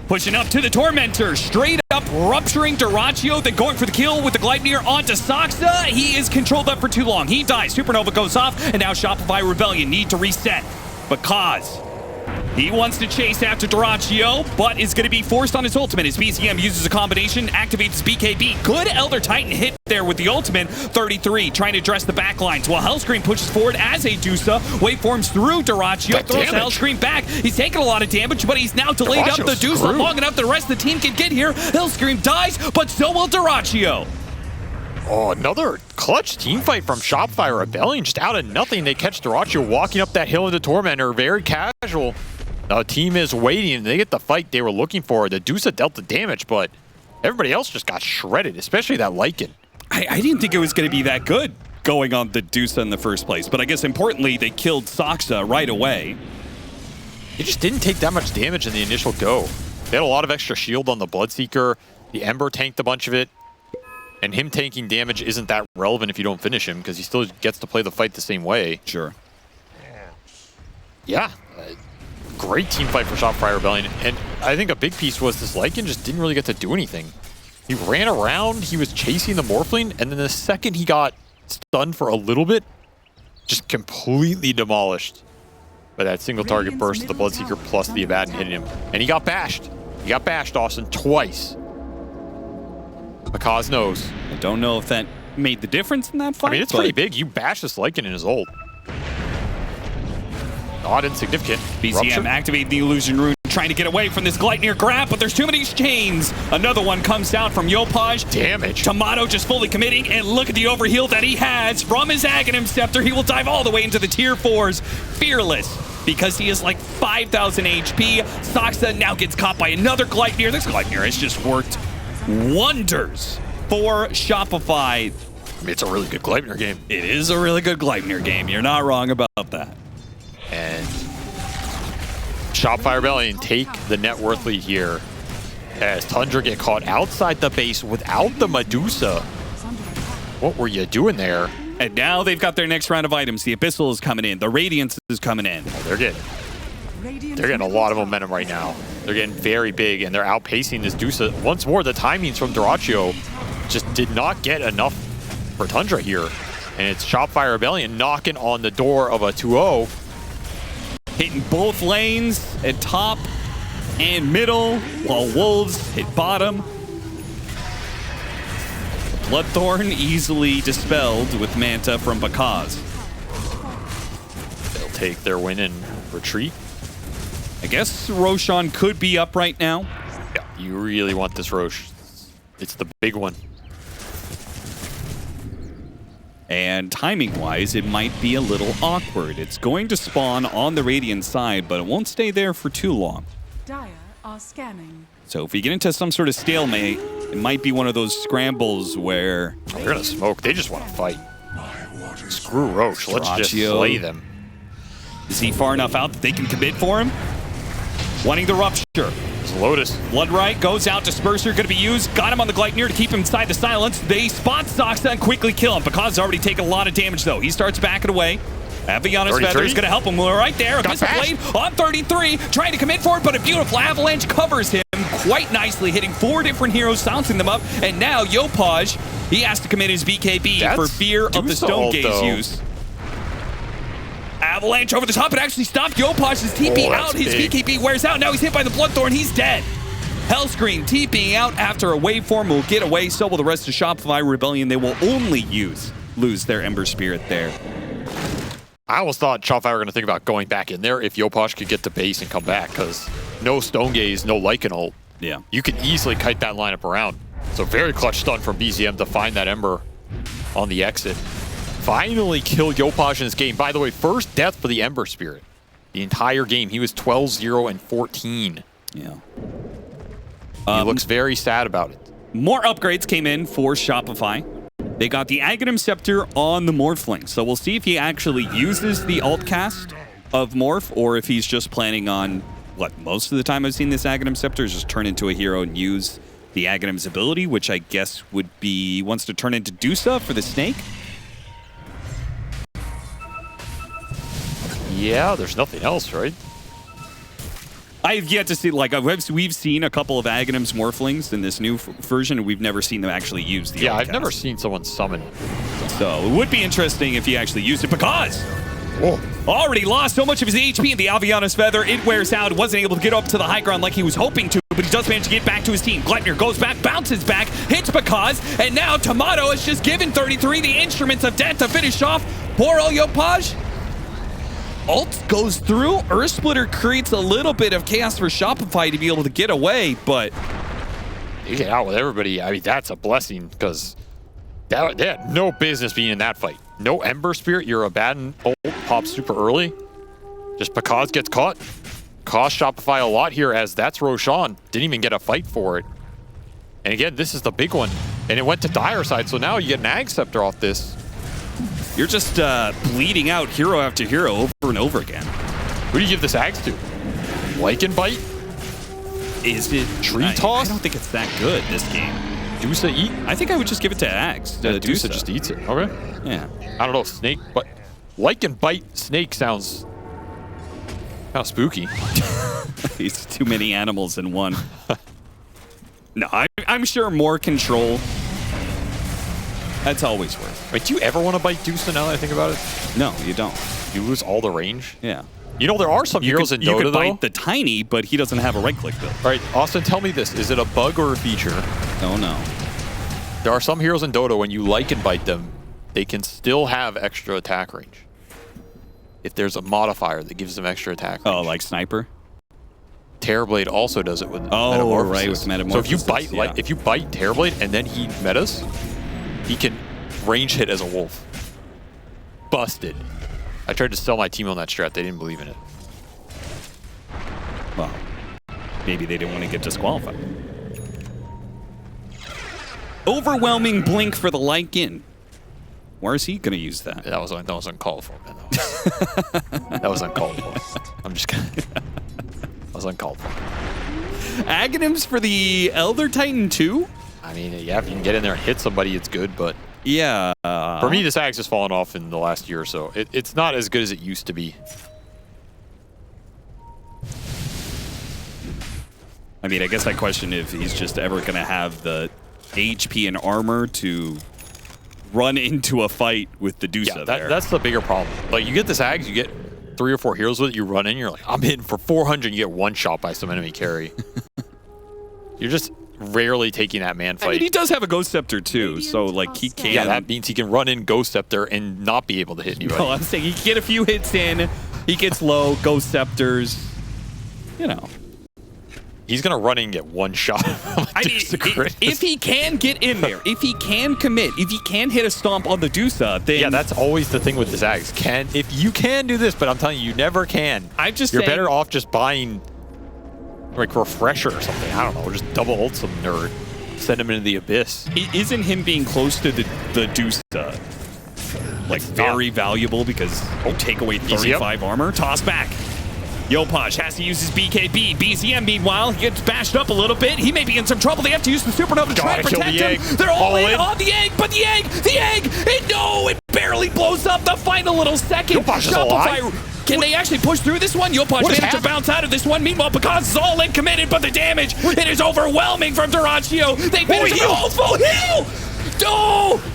Pushing up to the Tormentor, straight up rupturing Dyrachyo, then going for the kill with the Gleipnir onto Saksa. He is controlled up for too long. He dies. Supernova goes off, and now Shopify Rebellion need to reset. Because he wants to chase after Dyrachyo, but is going to be forced on his ultimate. His BCM uses a combination, activates BKB. Good Elder Titan hit there with the ultimate. 33 trying to address the back lines while Hellscream pushes forward as a Dusa. Waveforms through Dyrachyo, That throws damage. Hellscream back. He's taking a lot of damage, but he's now delayed up the Dyrachyo's Dusa screwed. long enough the rest of the team can get here. Hellscream dies, but so will Dyrachyo. Oh, another clutch team fight from Shopify Rebellion. Just out of nothing, they catch Dyrachyo walking up that hill into Tormentor. Very casual. The team is waiting, and they get the fight they were looking for. The Dusa dealt the damage, but everybody else just got shredded, especially that Lycan. I didn't think it was going to be that good going on the Dusa in the first place, but I guess importantly, they killed Saksa right away. It just didn't take that much damage in the initial go. They had a lot of extra shield on the Bloodseeker. The Ember tanked a bunch of it. And him tanking damage isn't that relevant if you don't finish him, because he still gets to play the fight the same way. Sure. Yeah. Great team fight for Shopify Rebellion. And I think a big piece was this Lycan just didn't really get to do anything. He ran around, he was chasing the Morphling, and then the second he got stunned for a little bit, just completely demolished by that single target burst of the Bloodseeker plus the Abaddon hitting him. And he got bashed. He got bashed, Austin, twice. Because knows. I don't know if that made the difference in that fight. I mean, it's but pretty big. You bash this Lycan in his ult. Not insignificant. BCM Rupture. activating the Illusion Rune, trying to get away from this Gleipnir grab, but there's too many chains. Another one comes down from Yopaj. Damage. Tomato just fully committing, and look at the overheal that he has from his Aghanim Scepter. He will dive all the way into the tier 4s. Fearless, because he is like 5,000 HP. Saksa now gets caught by another Gleipnir. This Gleipnir has just worked wonders for Shopify. I mean, it's a really good Gleipnir game. It is a really good Gleipnir game. You're not wrong about that. And Shopify Rebellion take the net worth lead here as Tundra get caught outside the base without the Medusa. What were you doing there? And now they've got their next round of items. The Abyssal is coming in. The Radiance is coming in. Oh, they're getting a lot of momentum right now. They're getting very big, and they're outpacing this Dusa. Once more, the timings from Dyrachyo just did not get enough for Tundra here. And it's Shopify Rebellion knocking on the door of a 2-0. Hitting both lanes at top and middle, while Wolves hit bottom. Bloodthorn easily dispelled with Manta from Bakaz. They'll take their win and retreat. I guess Roshan could be up right now. Yeah, you really want this Rosh. It's the big one. And timing-wise, it might be a little awkward. It's going to spawn on the Radiant side, but it won't stay there for too long. Dire are scanning. So if we get into some sort of stalemate, it might be one of those scrambles where... They're going to smoke. They just want to fight. Screw Roche. Let's just Dyrachyo. slay them. Is he far enough out that they can commit for him? Wanting the Rupture. It's Lotus. Bloodright goes out. Disperser going to be used. Got him on the Gleipnir to keep him inside the silence. They spot Soxa and quickly kill him. Bakaz already taken a lot of damage, though. He starts backing away. Aviana's Feather is going to help him right there. Abyssal Blade on 33, trying to commit for it, but a beautiful avalanche covers him quite nicely, hitting 4 different heroes, silencing them up. And now Yopaj, he has to commit his BKB for fear of the Stone Gaze use. Avalanche over the top. It actually stopped Yopaj's TP out. His BKB wears out. Now he's hit by the Bloodthorn. He's dead. Hellscreen TPing out after a waveform will get away. So will the rest of Shopify Rebellion. They will only lose their Ember Spirit there. I almost thought Shopify were going to think about going back in there if Yopaj could get to base and come back, because no Stone Gaze, no Lycan ult. Yeah. You could easily kite that lineup around. So very clutch stun from BZM to find that Ember on the exit. Finally killed Yopaj in this game. By the way, first death for the Ember Spirit. The entire game. He was 12-0 and 14. Yeah. He looks very sad about it. More upgrades came in for Shopify. They got the Aghanim Scepter on the Morphling, so we'll see if he actually uses the alt cast of Morph, or if he's just planning on, what, most of the time I've seen this Aghanim Scepter is just turn into a hero and use the Aghanim's ability, which I guess would be, wants to turn into Dusa for the Snake. Yeah, there's nothing else, right? I've yet to see, like, we've seen a couple of Aghanim's Morphlings in this new version, and we've never seen them actually use the alt I've cast. never seen someone summon. So it would be interesting if he actually used it, because Whoa. already lost so much of his HP in the Aviana's Feather. It wears out. Wasn't able to get up to the high ground like he was hoping to, but he does manage to get back to his team. Gleipnir goes back, bounces back, hits Bakaz, and now Tomato has just given 33 the instruments of death to finish off poor old Yopaj. Ult goes through. Earth Splitter creates a little bit of chaos for Shopify to be able to get away, but You get out with everybody. I mean, that's a blessing, because they had no business being in that fight. No Ember Spirit. You're a bad ult pops super early. Just Bakaz gets caught. Cost Shopify a lot here, as that's Roshan. Didn't even get a fight for it. And again, this is the big one. And it went to Dire side, so now you get an Ag Scepter off this. you're just bleeding out hero after hero over and over again. Who do you give this Ags to? Lycan Bite? Is it Tree Toss? I don't think it's that good this game. Dusa Eat? I think I would just give it to Axe. Dusa just eats it. Okay. Yeah. I don't know, Snake, but Lycan Bite Snake sounds kind of spooky. It's too many animals in one. No, I'm sure more control. That's always worth. Wait, do you ever want to bite Dusa now that I think about it? No, you don't. You lose all the range? Yeah. You know, there are some heroes in Dota, you could though. bite the tiny, but he doesn't have a right-click build. All right, Austin, tell me this. Is it a bug or a feature? Oh, no. There are some heroes in Dota, when you Lycan bite them, they can still have extra attack range. If there's a modifier that gives them extra attack range. Oh, like Sniper? Terrorblade also does it with Oh, Metamorphosis. right, with Metamorphosis. So if you bite Terrorblade and then he metas, he can range hit as a wolf. Busted. I tried to sell my team on that strat. They didn't believe in it. Well, maybe they didn't want to get disqualified. Overwhelming blink for the Lycan. Where is he going to use that? That was uncalled for, man. That was uncalled for. I'm just kidding. was uncalled for. Aghanims for the Elder Titan too? I mean, yeah, if you can get in there and hit somebody, it's good, but Yeah. for me, this Agh's has fallen off in the last year or so. It's not as good as it used to be. I mean, I guess I question if he's just ever going to have the HP and armor to run into a fight with the Dusa there. That's the bigger problem. Like, you get this Aghs, you get 3 or 4 heroes with it, you run in, you're like, I'm hitting for 400, you get one shot by some enemy carry. You're just rarely taking that man fight. I mean, he does have a Ghost Scepter too, so like he can. Yeah, that means he can run in Ghost Scepter and not be able to hit anybody. No, I'm saying he can get a few hits in, he gets low, Ghost Scepters, you know. He's going to run in and get one shot. I mean, if he can get in there, if he can commit, if he can hit a stomp on the Dusa, then... Yeah, that's always the thing with the Zags. If you can do this, but I'm telling you, you never can. You're better off just buying like Refresher or something. I don't know, just double ult some nerd. Send him into the abyss. Isn't him being close to the Dusa like very valuable because you take away 35 armor? Toss back. Yopaj has to use his BKB. BZM, meanwhile, he gets bashed up a little bit. He may be in some trouble. They have to use the Supernova to try and protect him. They're all in on the egg, but the egg, it barely blows up the final little second. Shopify, can they actually push through this one? Yopaj managed to bounce out of this one. Meanwhile, because is all in committed, but the damage, it is overwhelming from Duraccio. They managed to go full heal. Oh!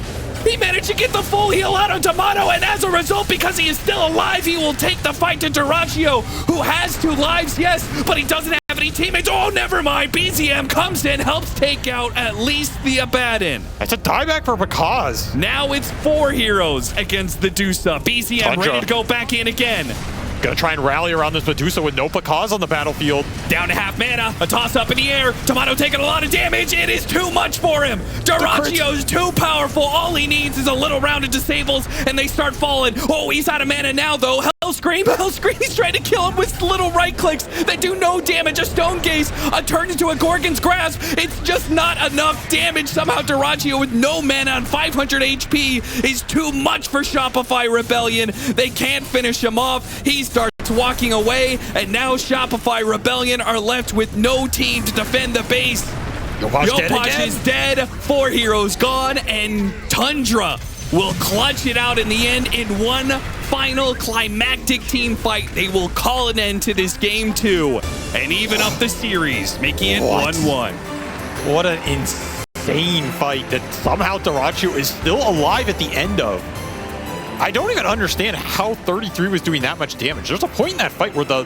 He managed to get the full heal out of Tomato, and as a result, because he is still alive, he will take the fight to Duraccio, who has 2 lives, yes, but he doesn't have any teammates. Oh, never mind. BZM comes in, helps take out at least the Abaddon. That's a dieback for Bakaz. Now it's 4 heroes against the Dusa. BZM Tundra ready to go back in again. Gonna try and rally around this Medusa with no Bakaz on the battlefield. Down to half mana, a toss up in the air. Tomato taking a lot of damage. It is too much for him. Duraccio's too powerful. All he needs is a little round of disables, and they start falling. Oh, he's out of mana now, though. Hellscream, he's trying to kill him with little right clicks that do no damage. A Stone Gaze, turned into a Gorgon's Grasp. It's just not enough damage. Somehow Duraccio with no mana on 500 HP is too much for Shopify Rebellion. They can't finish him off. He starts walking away, and now Shopify Rebellion are left with no team to defend the base. Yopaj is dead, 4 heroes gone, and Tundra will clutch it out in the end in one final climactic team fight. They will call an end to this game 2 and even up the series, making it 1-1. What an insane fight that somehow Duraccio is still alive at the end of. I don't even understand how 33 was doing that much damage. There's a point in that fight where the